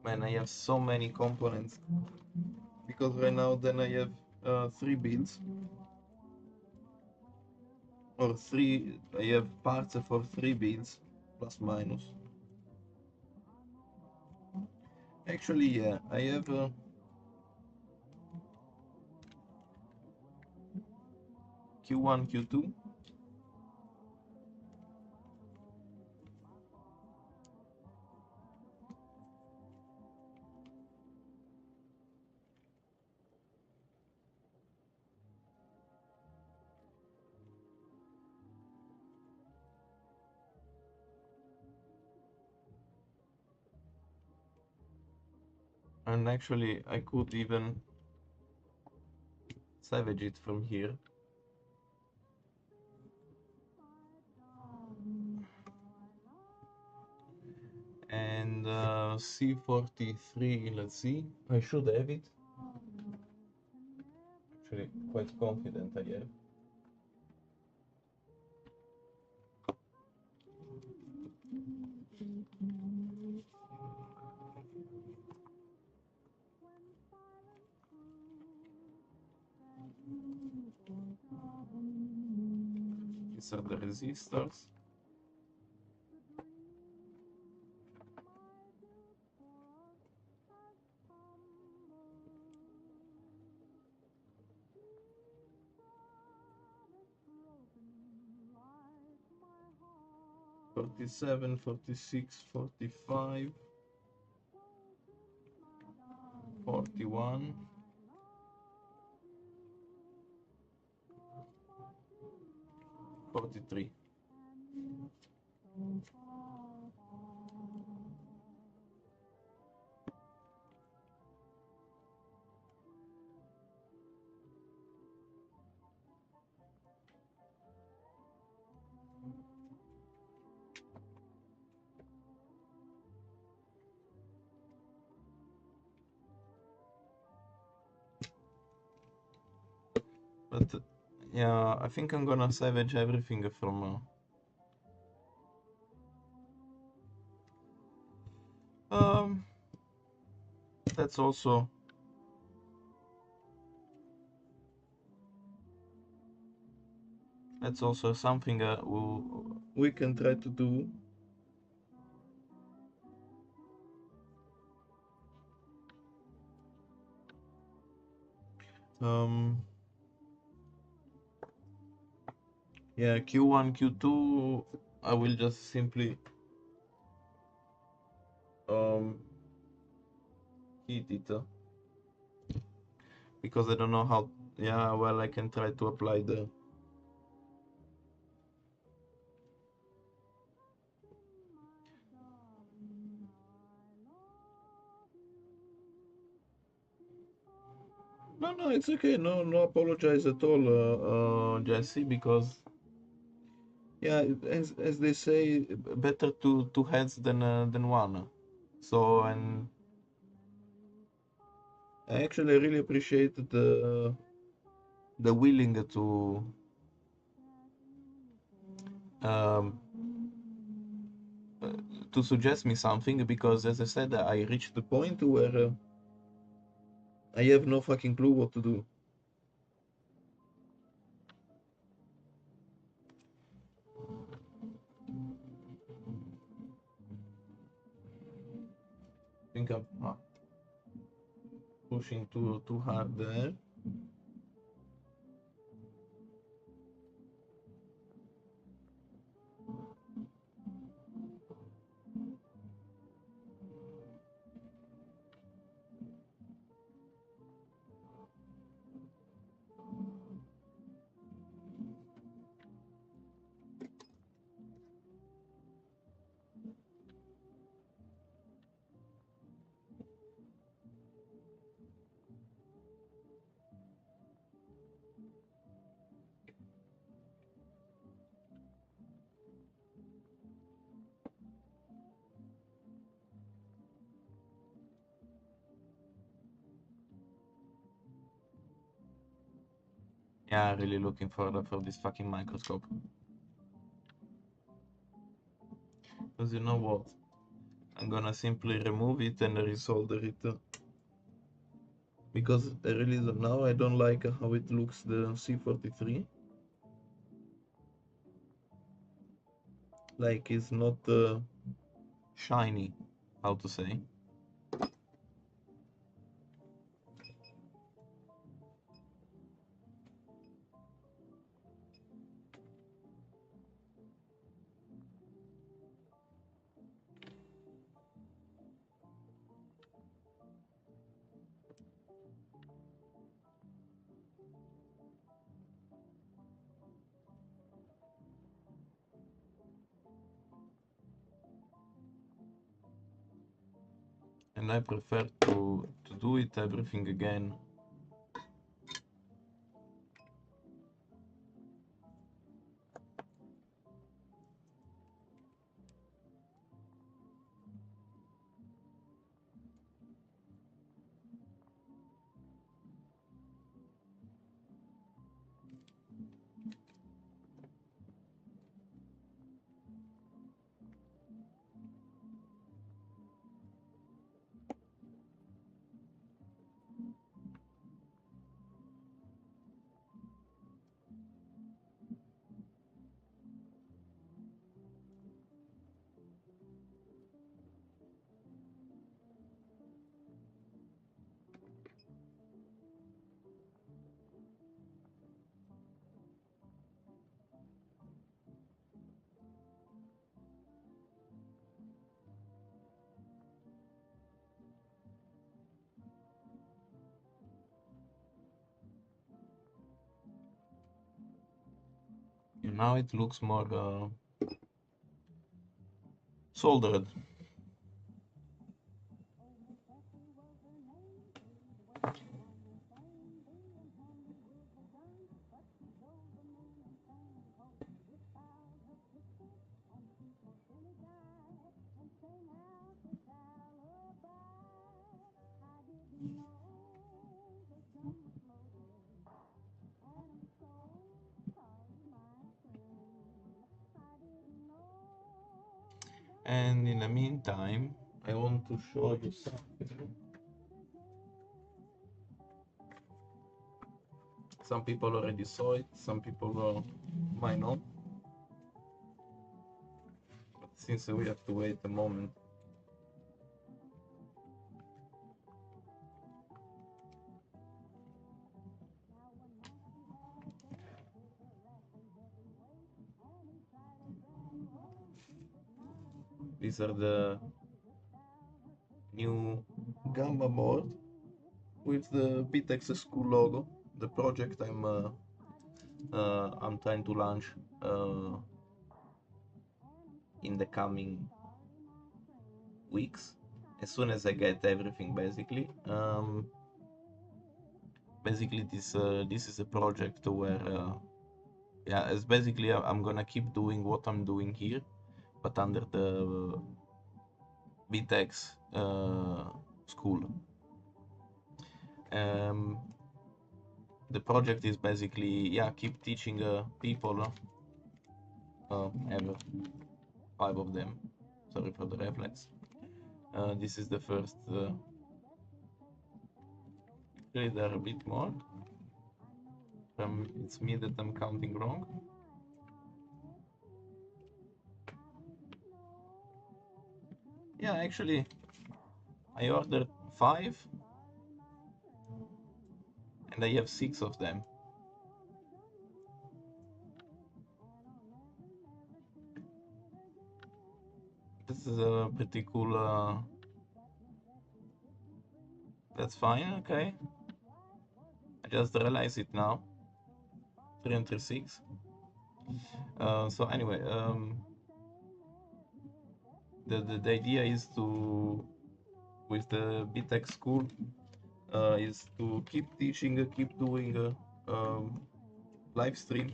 Man, I have so many components because right now then I have 3 builds, or 3, I have parts for 3 builds plus minus. Actually, yeah, I have Q1, Q2, and actually I could even savage it from here. And C43, let's see, I should have it. Actually, quite confident I have. These are the resistors. Forty-seven, 46, 45, 41, 43. But yeah, I think I'm gonna savage everything from that's also something we can try to do. Um, yeah, Q1, Q2, I will just simply heat it because I don't know how well I can try to apply the no, it's okay, no apologize at all, Jesse, because yeah, as they say, better two heads than one. So, and I actually really appreciate the willing um, uh, to suggest me something, because as I said, I reached the point where I have no fucking clue what to do. I think I'm pushing too hard there. Yeah, really looking for this fucking microscope. Because you know what? I'm gonna simply remove it and resolder it. Because I really don't know, I don't like how it looks, the C43. Like, it's not shiny, how to say. and I prefer to do it everything again. And now it looks more soldered. And in the meantime, I want to show you something. Some people already saw it, some people might not. But since we have to wait a moment. These are the new Gamma board with the Bitaxe school logo. The project I'm trying to launch in the coming weeks, as soon as I get everything. Basically this is a project where yeah, it's basically I'm gonna keep doing what I'm doing here, but under the Bitaxe school. The project is basically, yeah, keep teaching people. Ever 5 of them. Sorry for the reflex. This is the first. Actually, there are a bit more. It's me that I'm counting wrong. Yeah, actually, I ordered 5, and I have 6 of them. This is a pretty cool. That's fine, okay. I just realized it now. 3 and 3, 6. So anyway, the idea is to, with the Bitaxe school, is to keep teaching, keep doing live stream,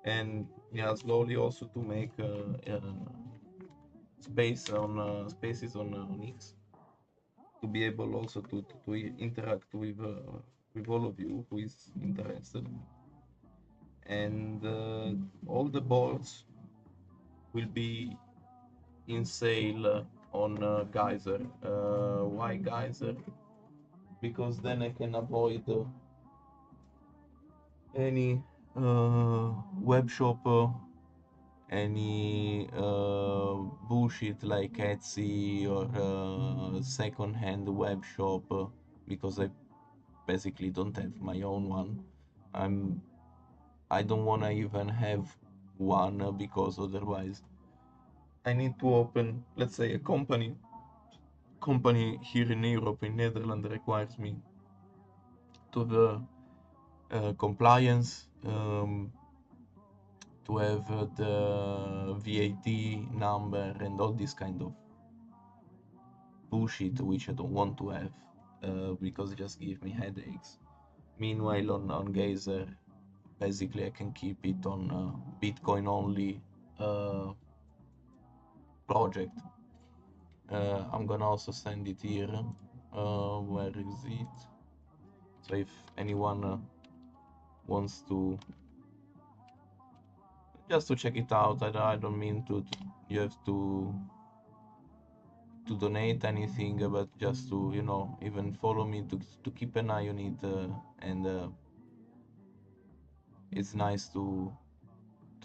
and yeah, slowly also to make spaces on X, to be able also to interact with all of you who is interested. And all the boards will be in sale on Geyser. Why Geyser? Because then I can avoid any web shop, any bullshit like Etsy or second-hand web shop, because I basically don't have my own one. I don't want to even have one, because otherwise I need to open, let's say, a company here in Europe, in Netherlands, requires me to have compliance, to have the VAT number and all this kind of bullshit which I don't want to have, because it just gives me headaches. Meanwhile, on Geyser, basically I can keep it on Bitcoin only project. I'm gonna also send it here. Where is it? So if anyone wants to just to check it out, I don't mean to you have to donate anything, but just to, you know, even follow me to keep an eye on it, and it's nice to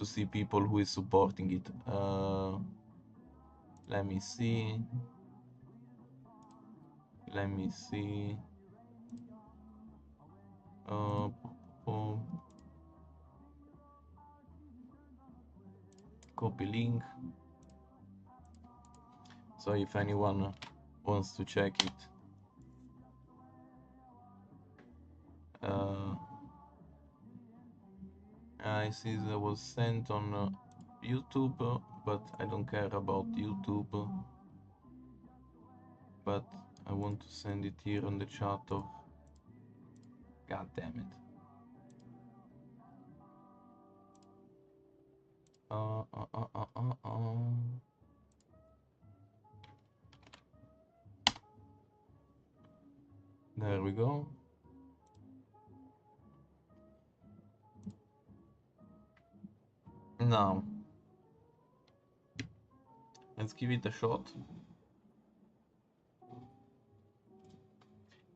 see people who is supporting it. Let me see. Let me see. Uh, Copy link. So if anyone wants to check it, I see that was sent on YouTube, but I don't care about YouTube. But I want to send it here on the chat of. God damn it. There we go. Now, let's give it a shot.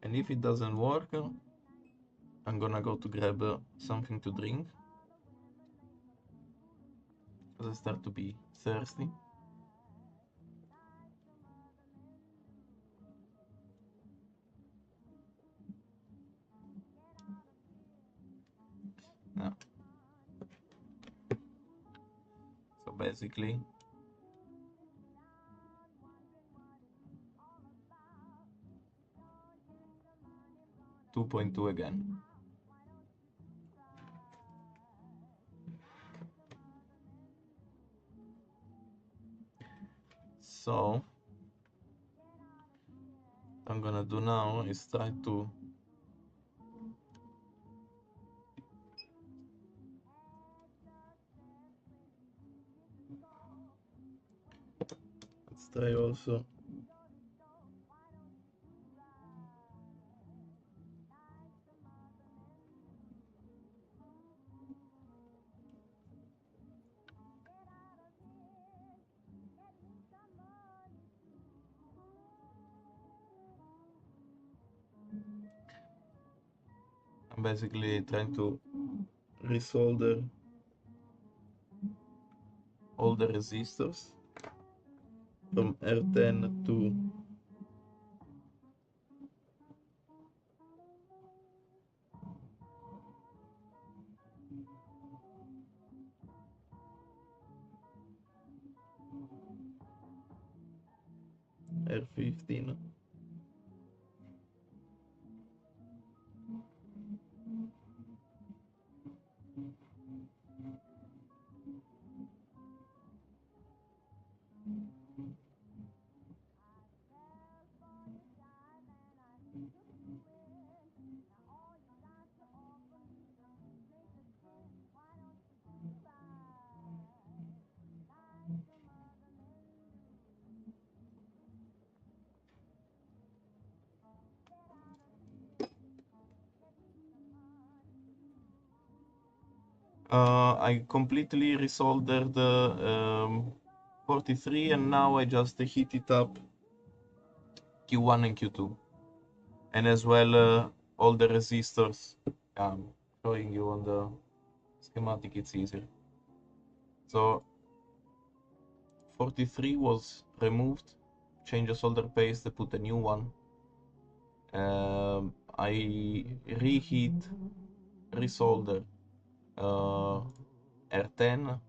And if it doesn't work, I'm gonna go to grab something to drink, because I start to be thirsty. Now, so basically, 2.2 again. So what I'm gonna do now is try to let's try also I'm basically trying to resolder all the resistors from R10 to R15. I completely resoldered the 43, and now I just heat it up Q1 and Q2, and as well all the resistors. Showing you on the schematic, it's easier. So 43 was removed, change the solder paste, put a new one. I reheat, resolder R10,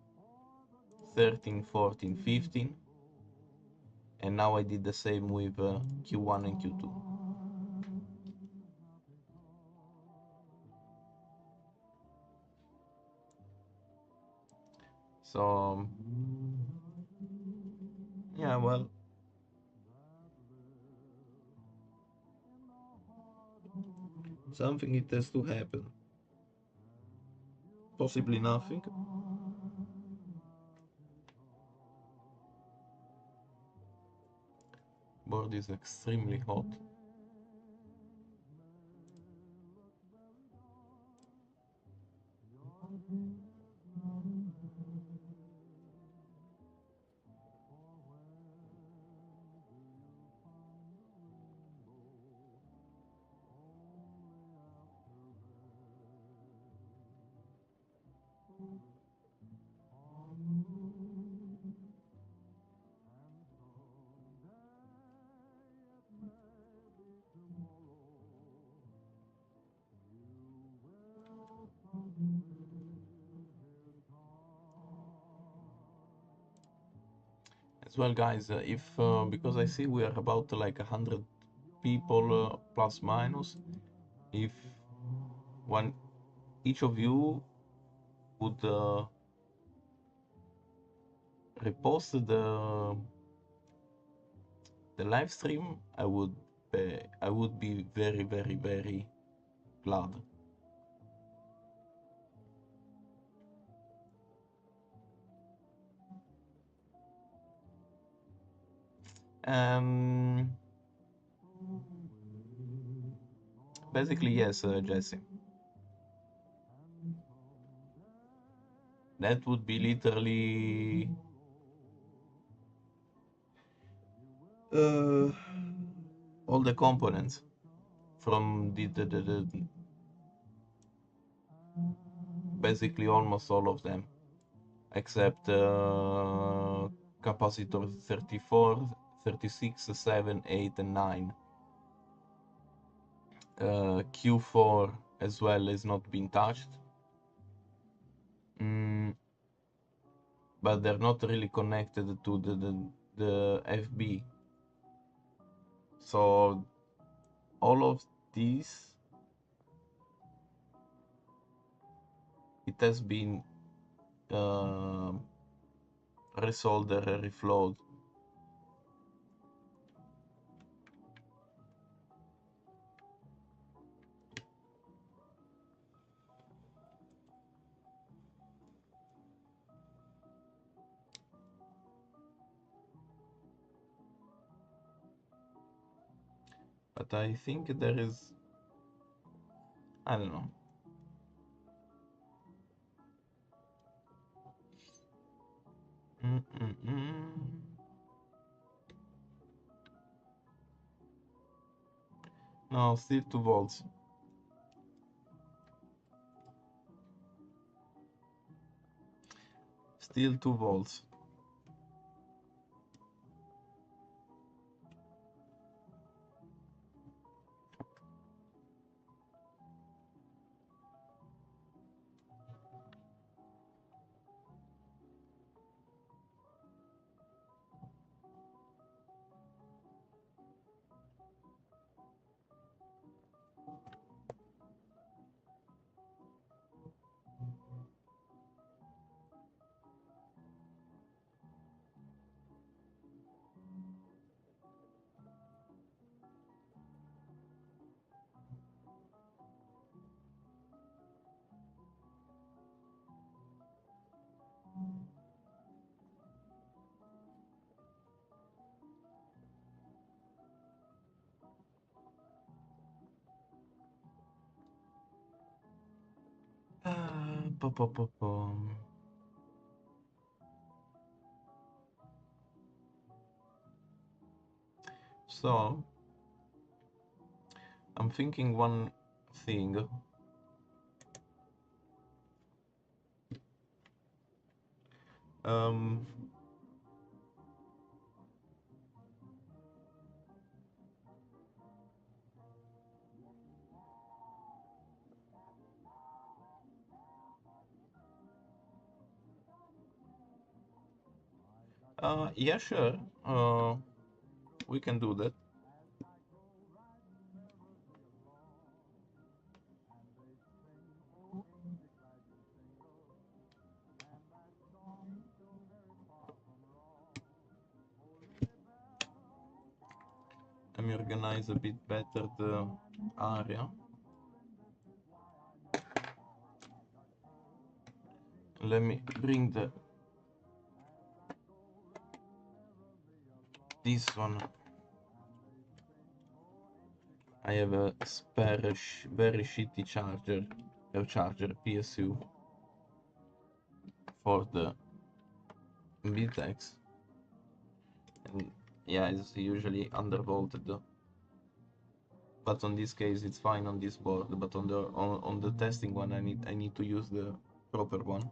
13, 14, 15, and now I did the same with Q1 and Q2. So yeah, well, Something it has to happen. Possibly nothing. Board is extremely hot. As well, guys, if because I see we are about like 100 people plus minus, if one each of you would repost the live stream, I would be very very very glad. Um, Basically, yes, Jesse. That would be literally uh, all the components from the basically almost all of them, except capacitor 34, 36, 7, 8, and 9. Q4 as well is not been touched. Mm, but they're not really connected to the FB. So all of these, it has been uh, resoldered, reflowed. But I think there is, I don't know. No, still 2 volts. Still 2 volts. Po, po, po, po. So, I'm thinking one thing. Um, yeah, sure. We can do that. Let me organize a bit better the area. Let me bring this one. I have a spare very shitty charger PSU for the Bitaxe, and yeah, it's usually undervolted, but on this case it's fine on this board, but on the testing one I need to use the proper one.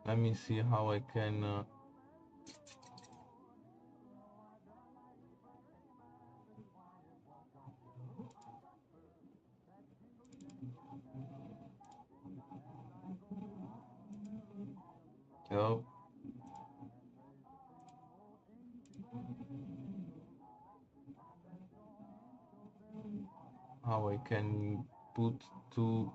Let me see how I can oh, how I can put two.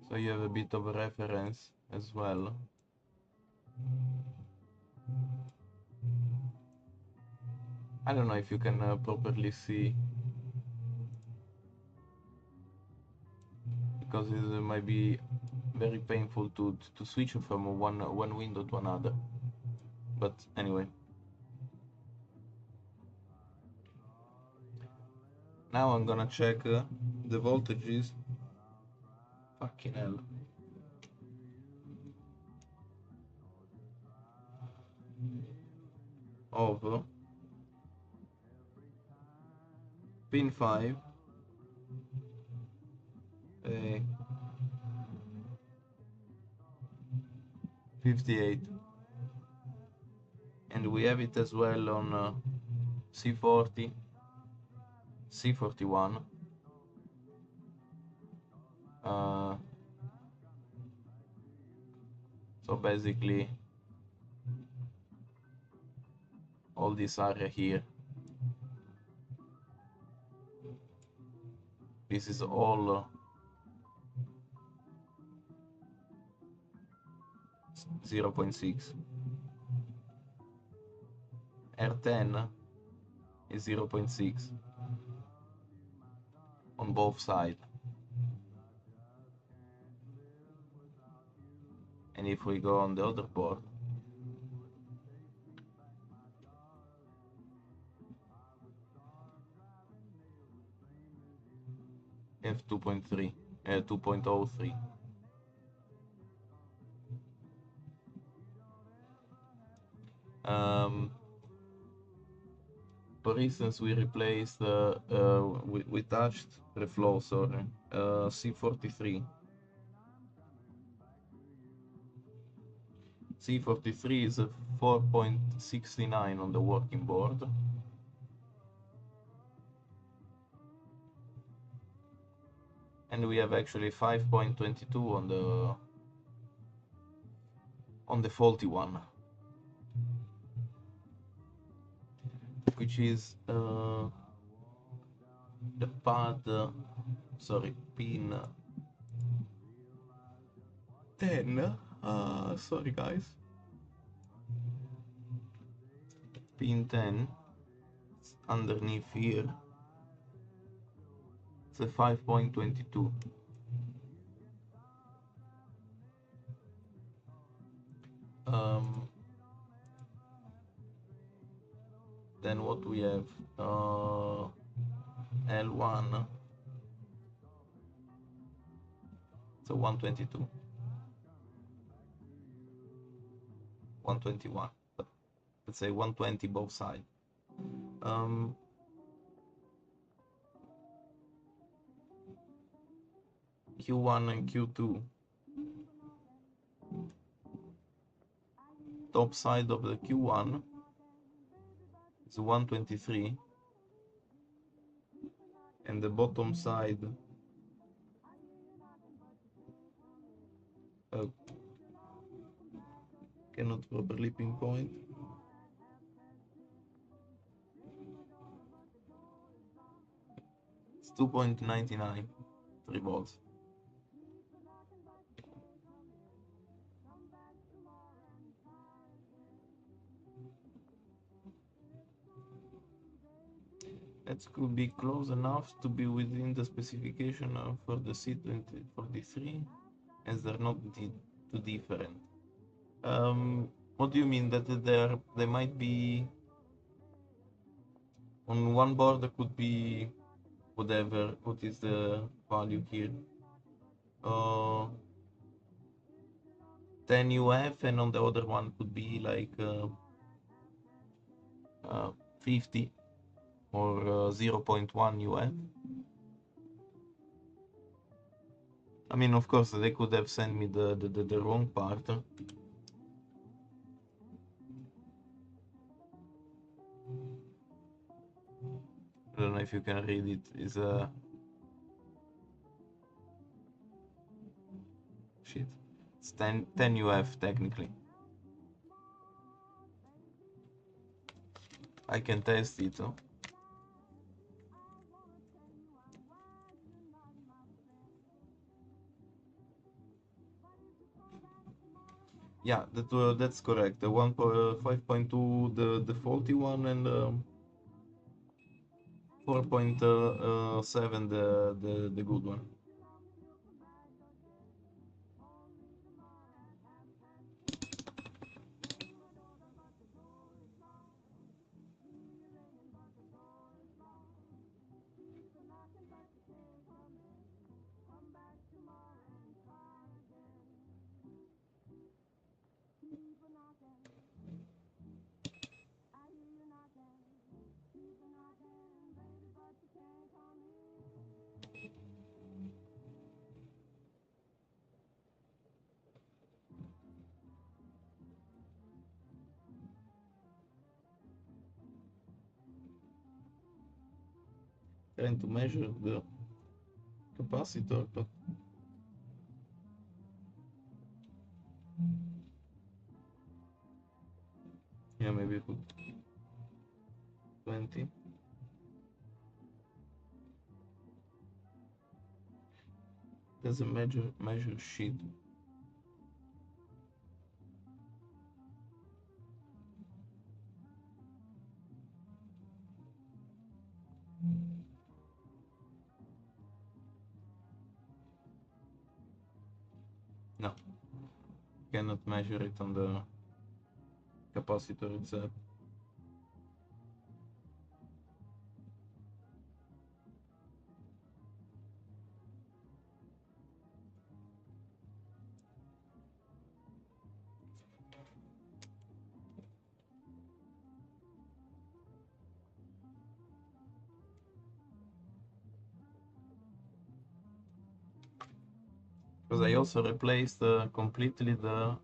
So you have a bit of a reference as well. I don't know if you can properly see, because it might be very painful to switch from one window to another. But anyway, now I'm gonna check the voltages. Fucking hell. Of pin 5, 58, and we have it as well on C40, C41, so basically all this area here, this is all 0.6. R10 is 0.6 on both sides. And if we go on the other board, have 2.3, 2.03. For instance, we replaced we touched reflow, sorry, C43. C43 is a 4.69 on the working board. And we have actually 5.22 on the faulty one, which is the pad, sorry, pin 10. Sorry guys, pin 10 underneath here. It's a 5.22. Then what we have, L1, it's a 122, 121, but let's say 120 both sides. Q1 and Q2, top side of the Q1 is 123, and the bottom side Oh, cannot properly pinpoint. It's 2.99, 3 volts. That could be close enough to be within the specification for the C2043, as they're not too different. What do you mean that they might be on one board? There could be whatever. What is the value here? 10 UF, and on the other one could be like 50 or 0.1 UF. I mean, of course, they could have sent me the wrong part. I don't know if you can read it. Is shit. It's 10 UF technically. I can test it. Yeah, that's correct. The 5.2, the faulty one, and 4.7, the good one. Trying to measure the capacitor, but yeah, maybe put 20. There's a measure sheet. No, cannot measure it on the capacitor itself. Because I also replaced completely the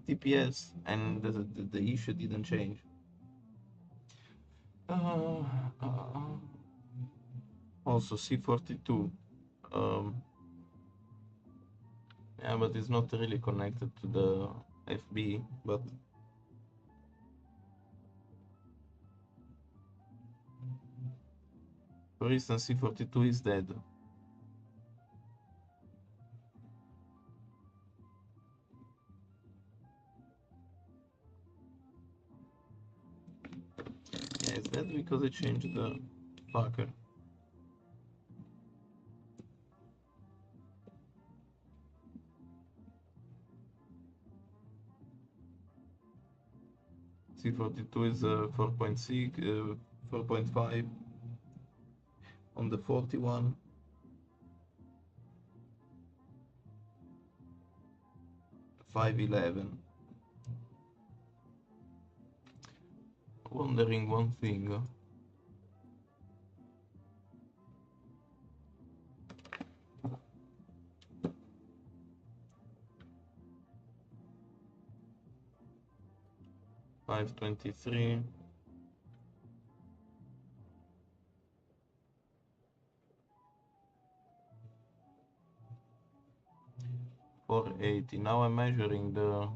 TPS, and the issue didn't change. Also C42. Yeah, but it's not really connected to the FB, but for instance, C42 is dead. Yeah, it's dead because I changed the fucker. C42 is 4.6, 4.5 on the 41. $5.11. Wondering one thing. $5.23. 480. Now I'm measuring the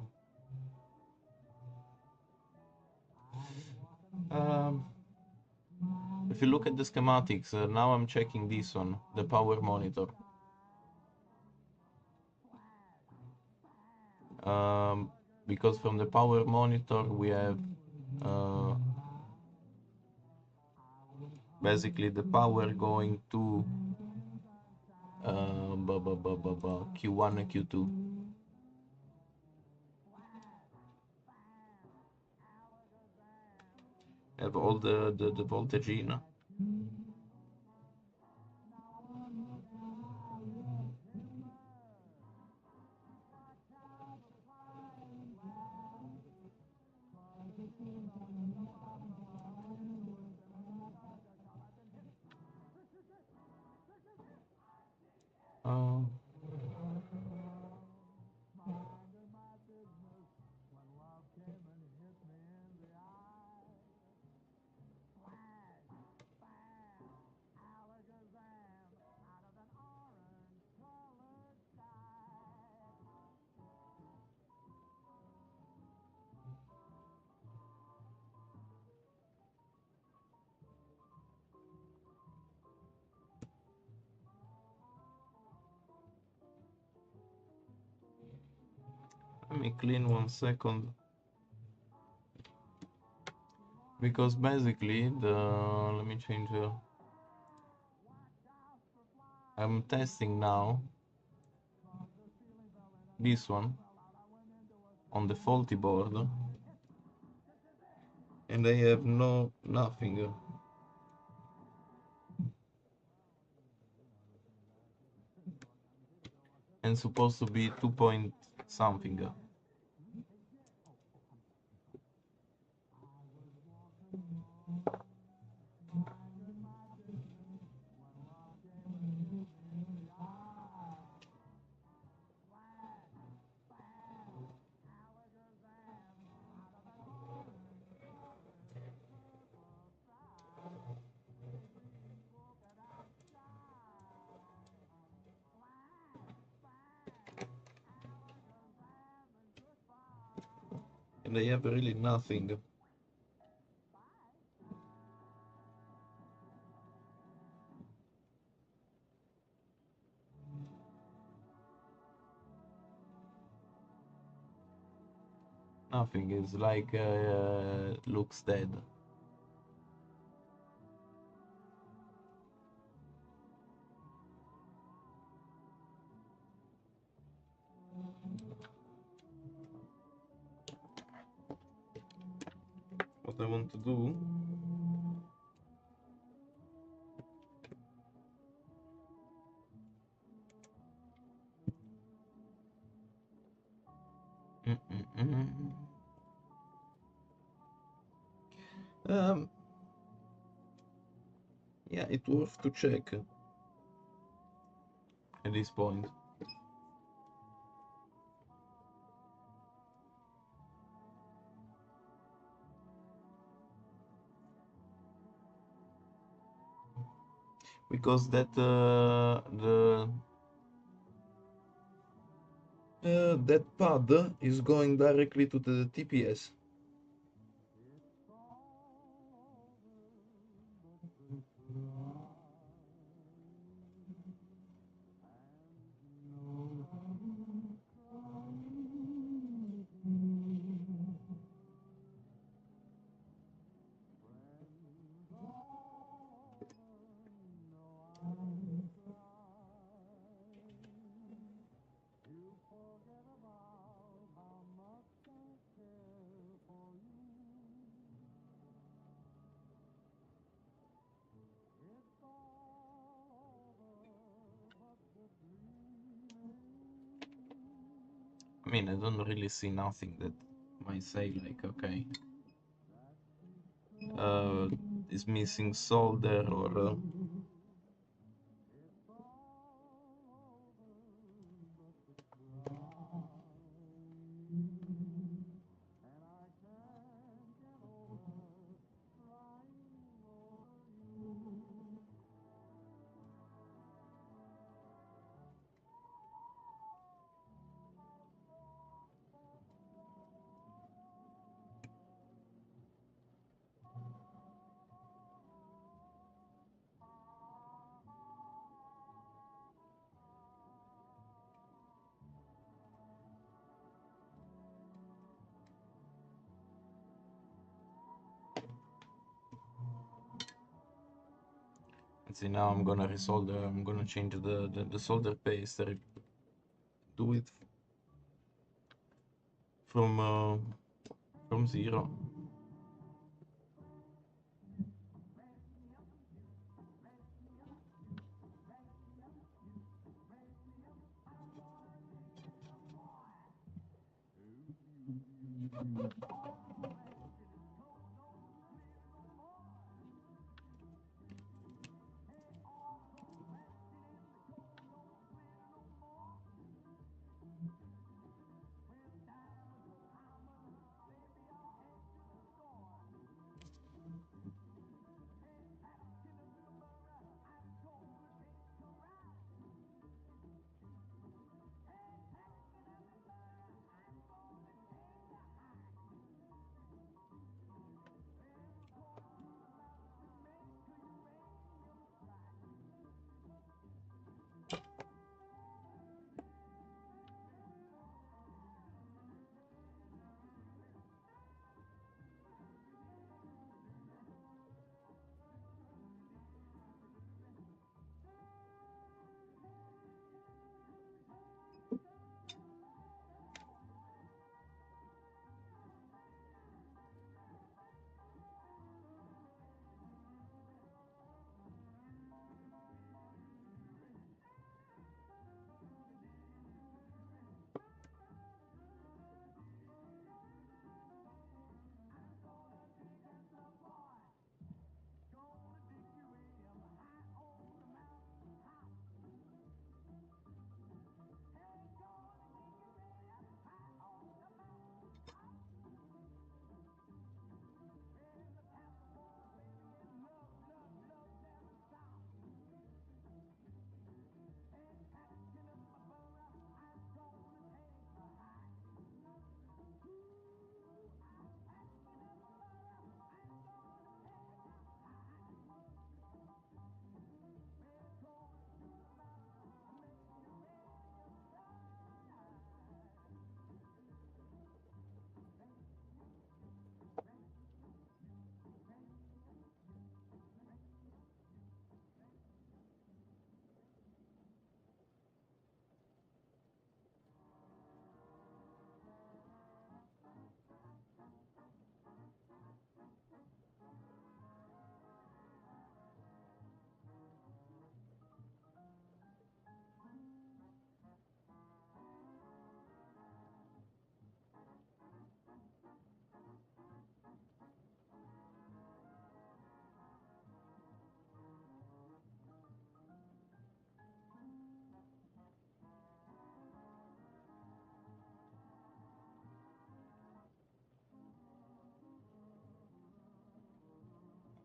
if you look at the schematics, now I'm checking this one, the power monitor. Because from the power monitor we have basically the power going to Q1 and Q2. Have all the voltage in. Uh, Let me clean 1 second. Because basically let me change I'm testing now this one on the faulty board and I have nothing. And supposed to be 2 point something. And I have really nothing. Nothing is like looks dead. What I want to do um yeah, it's worth to check at this point. Because that pad is going directly to the TPS. I mean, I don't really see nothing that might say like, okay, is missing solder or See, now I'm gonna resolder. I'm gonna change the solder paste. Do it from zero.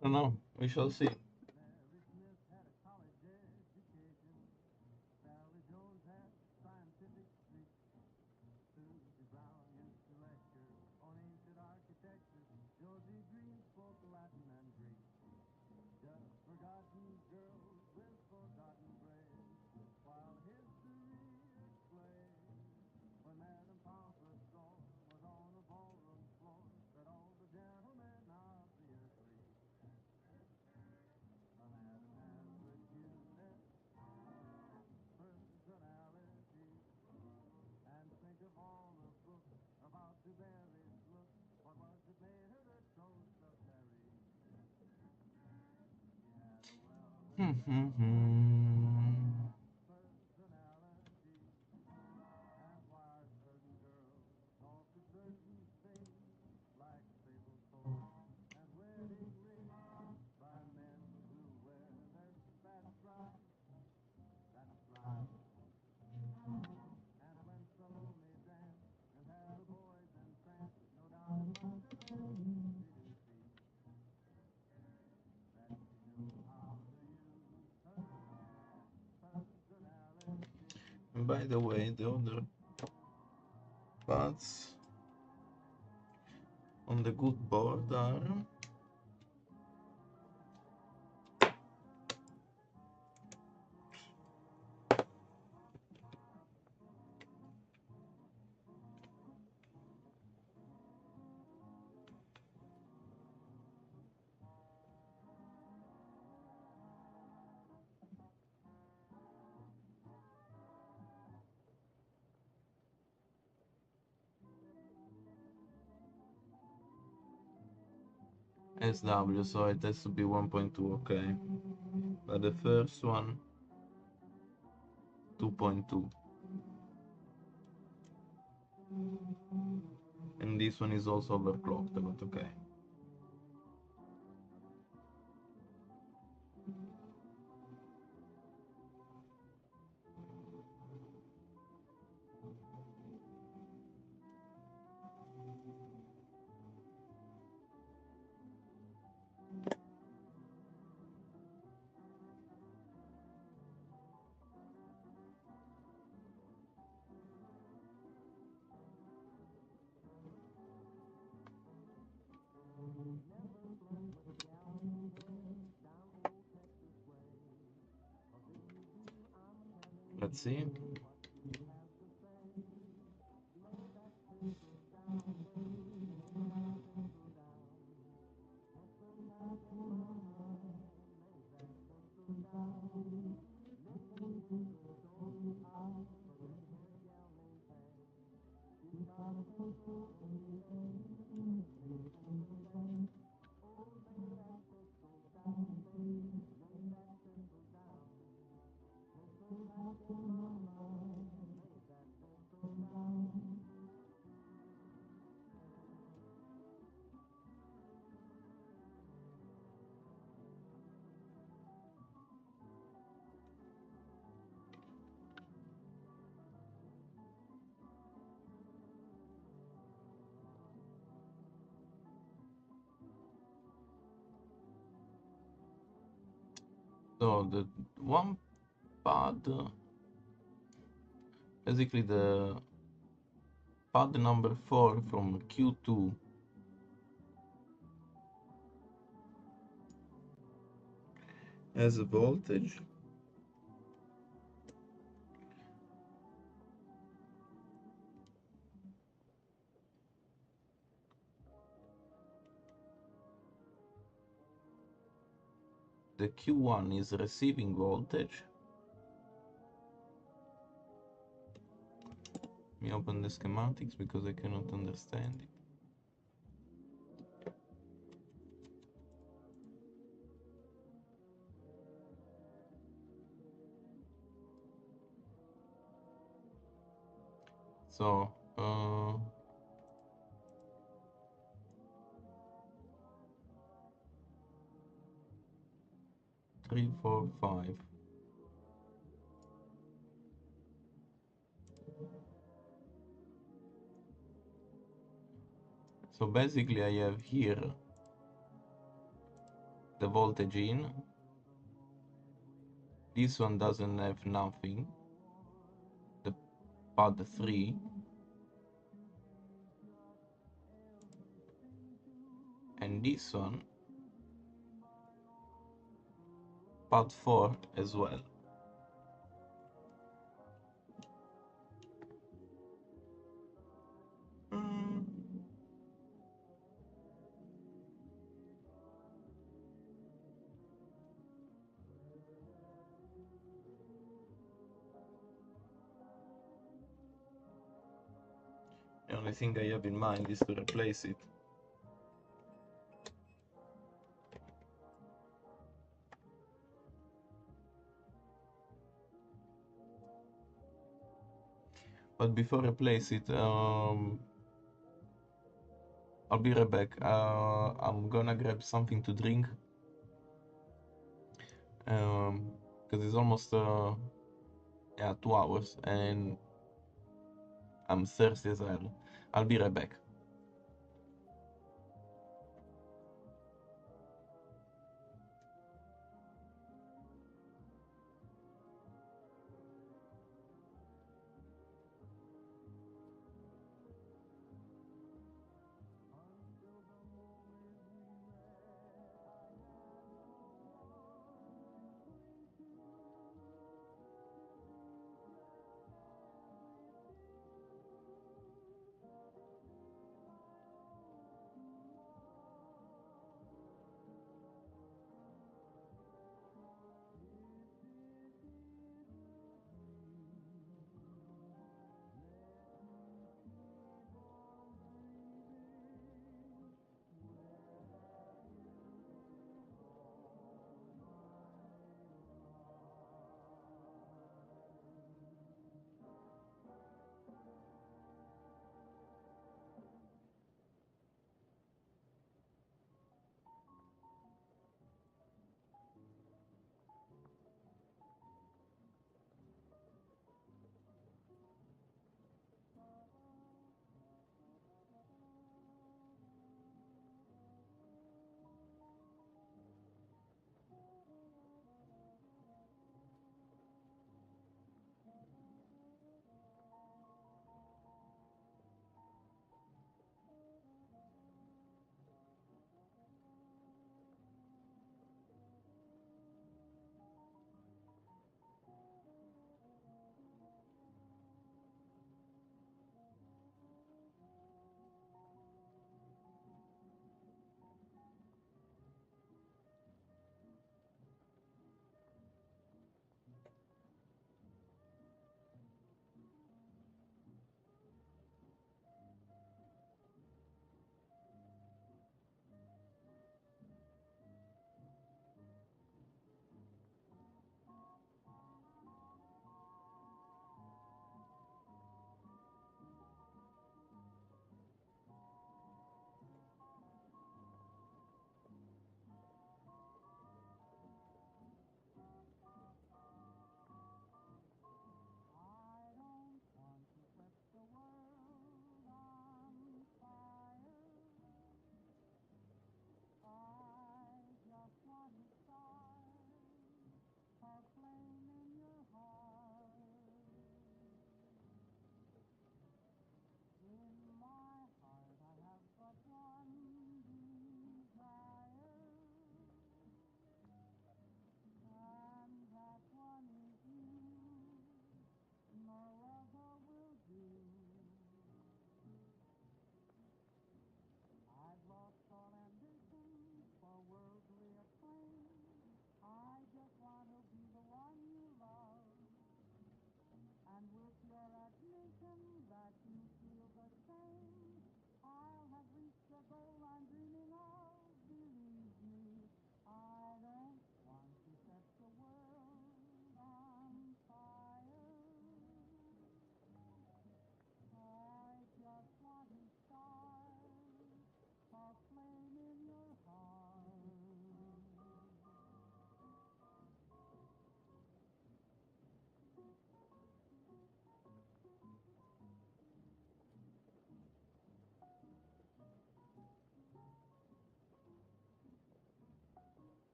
I don't know. We shall see. And by the way, the other parts on the good board are SW, so it has to be 1.2, okay. But the first one, 2.2. And this one is also overclocked, but okay. Let's see. So the one pad, basically the pad number 4 from Q2 has a voltage the Q1 is receiving voltage. Let me open the schematics because I cannot understand it. So 3, 4, 5. So basically I have here the voltage in. This one doesn't have nothing. The pad 3. And this one, pad 4 as well. The only thing I have in mind is to replace it. But before I replace it, I'll be right back. I'm gonna grab something to drink. Because it's almost 2 hours and I'm thirsty as hell. I'll be right back.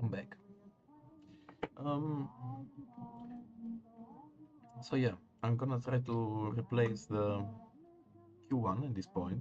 I'm back. So yeah, I'm gonna try to replace the Q1 at this point.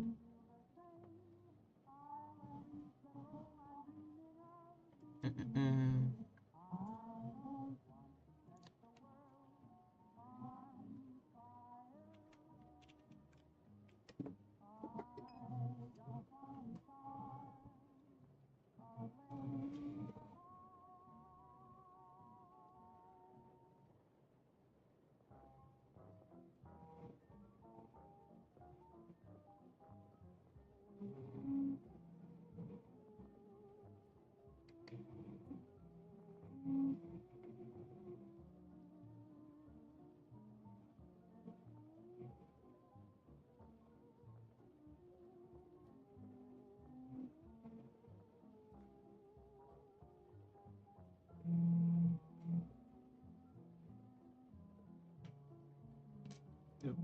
Yep.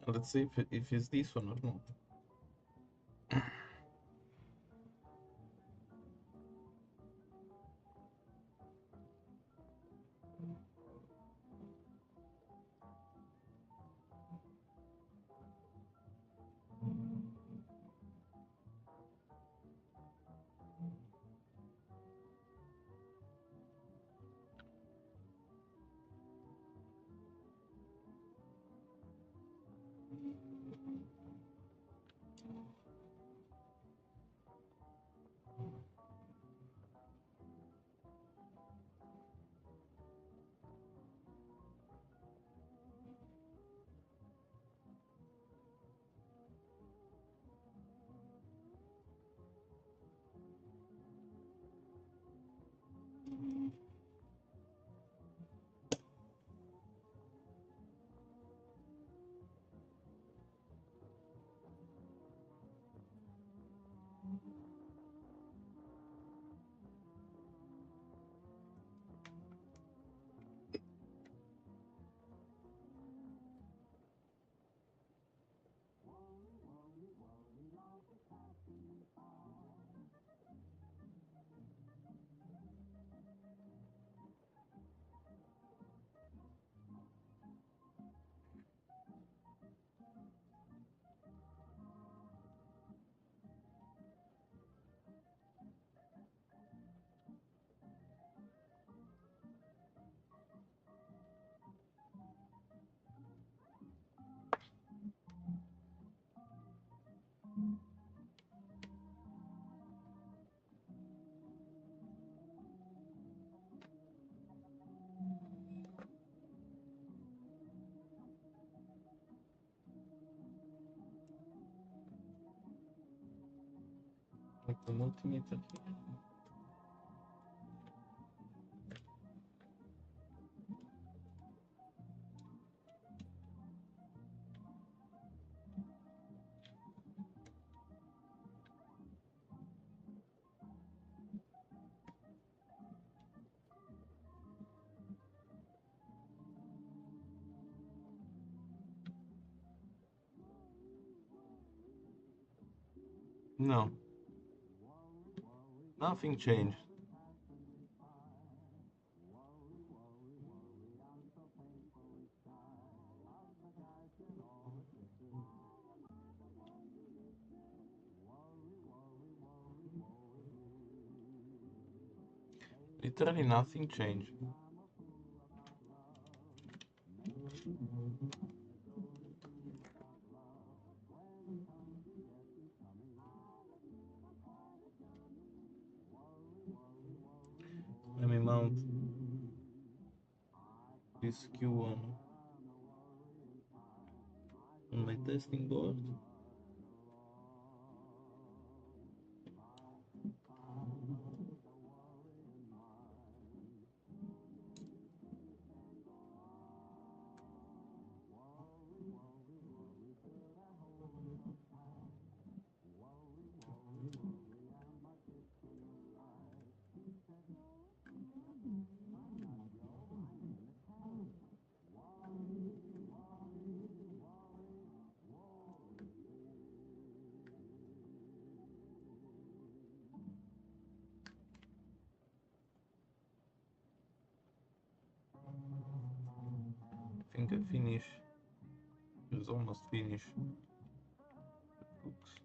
Let's see if it's this one or not. Like the multimeter here. No, nothing changed. Literally nothing changed. Let me mount this Q1 on my testing board. I think I finished. It was almost finished. Oops.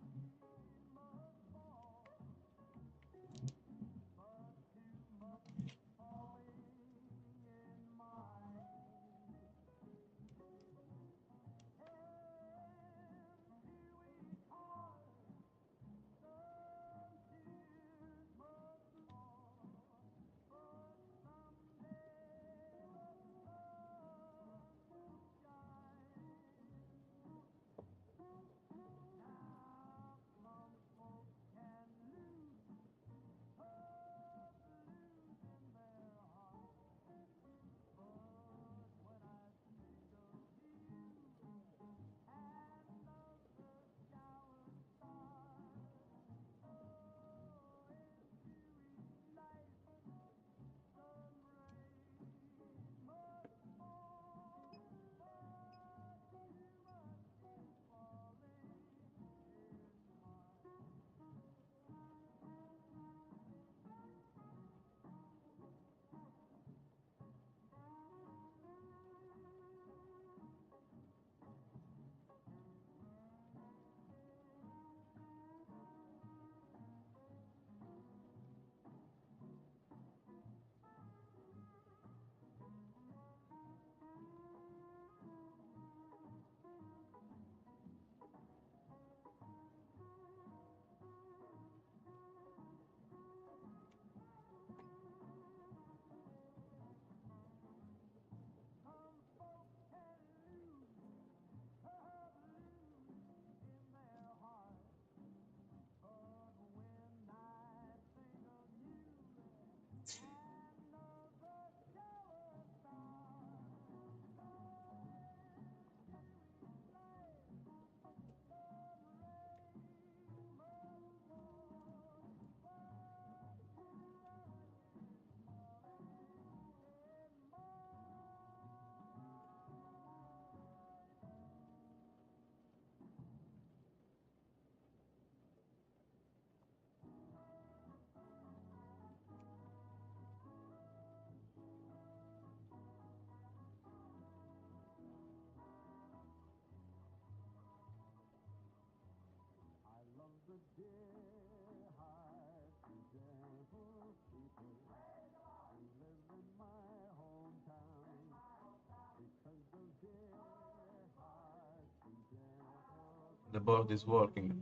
The board is working.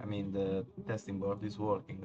I mean, the testing board is working.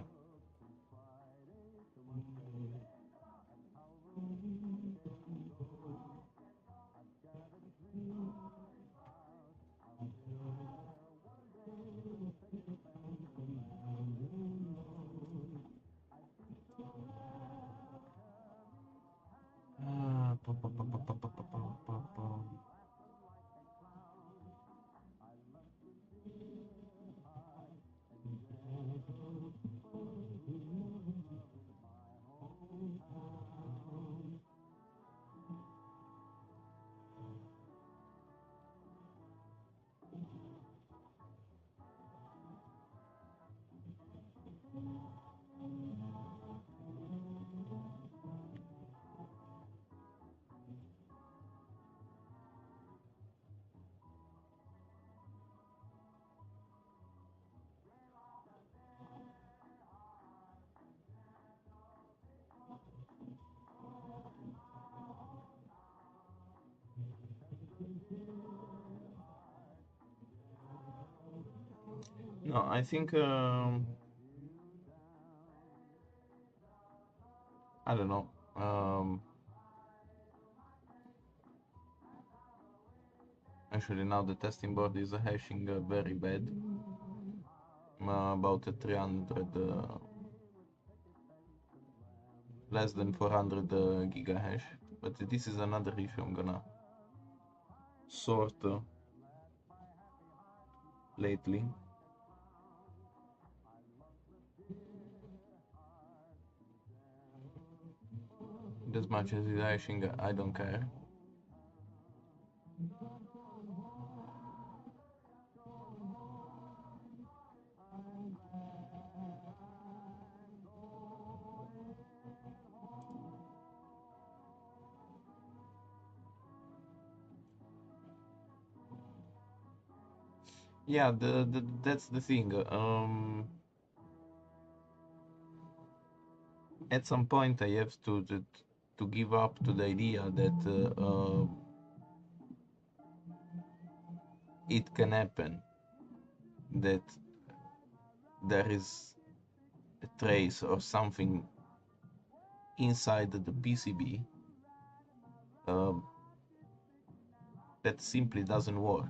No, I think I don't know. Actually, now the testing board is hashing very bad. About 300, less than 400 gigahash. But this is another issue I'm gonna sort lately. As much as it's hashing, I don't care. Yeah, that's the thing. At some point, I have to give up to the idea that it can happen that there is a trace or something inside the PCB that simply doesn't work.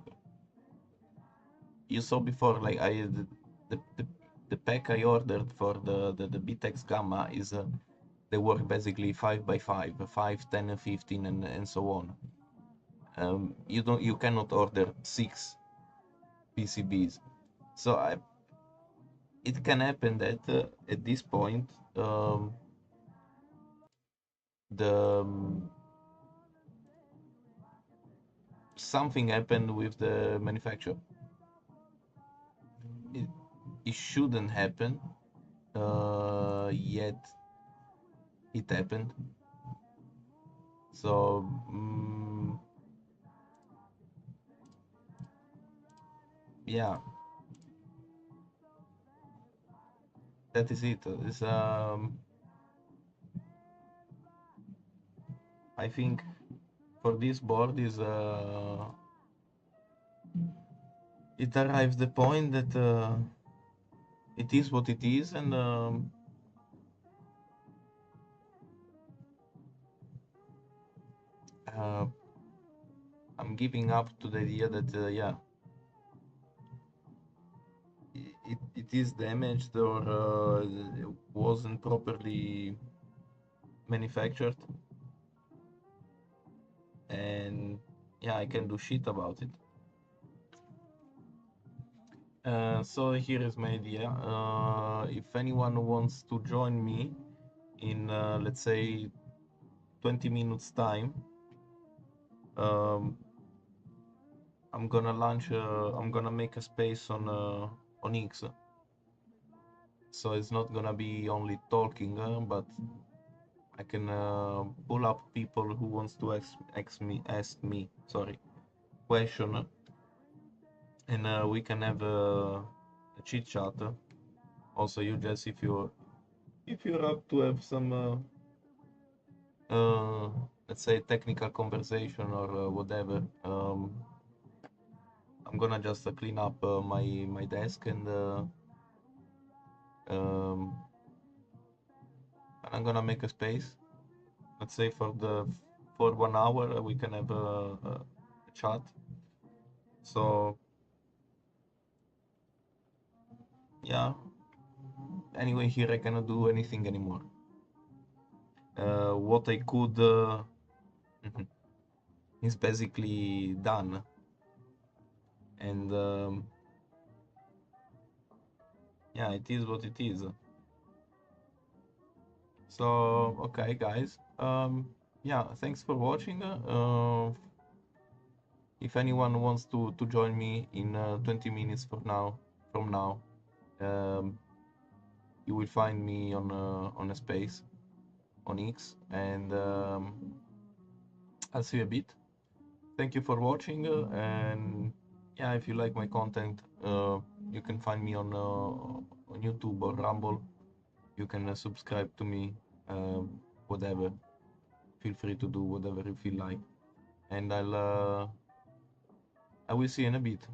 You saw before, like the, the, the pack I ordered for the Bitaxe Gamma is they work basically 5 by 5, 5, 10, and 15, and so on. You cannot order 6 PCBs. So it can happen that at this point the something happened with the manufacturer. It shouldn't happen, yet it happened. So yeah, that is it. It's, I think for this board is it arrives the point that it is what it is, and I'm giving up to the idea that yeah, it is damaged or it wasn't properly manufactured, and yeah, I can do shit about it. So here is my idea. If anyone wants to join me in let's say 20 minutes time, um, I'm gonna launch I'm gonna make a space on X, so it's not gonna be only talking, but I can pull up people who wants to ask me sorry question, and we can have a chit chat. Also, you just if you're up to have some let's say technical conversation or whatever. I'm gonna just clean up my desk, um, and I'm gonna make a space. Let's say for 1 hour we can have a chat. So yeah. Anyway, here I cannot do anything anymore. What I could is basically done, and yeah, it is what it is. So okay, guys. Yeah, thanks for watching. If anyone wants to join me in 20 minutes from now, um, you will find me on a space on X, and I'll see you a bit. Thank you for watching, and yeah, if you like my content, you can find me on YouTube or Rumble. You can subscribe to me, whatever. Feel free to do whatever you feel like, and I will see you in a bit.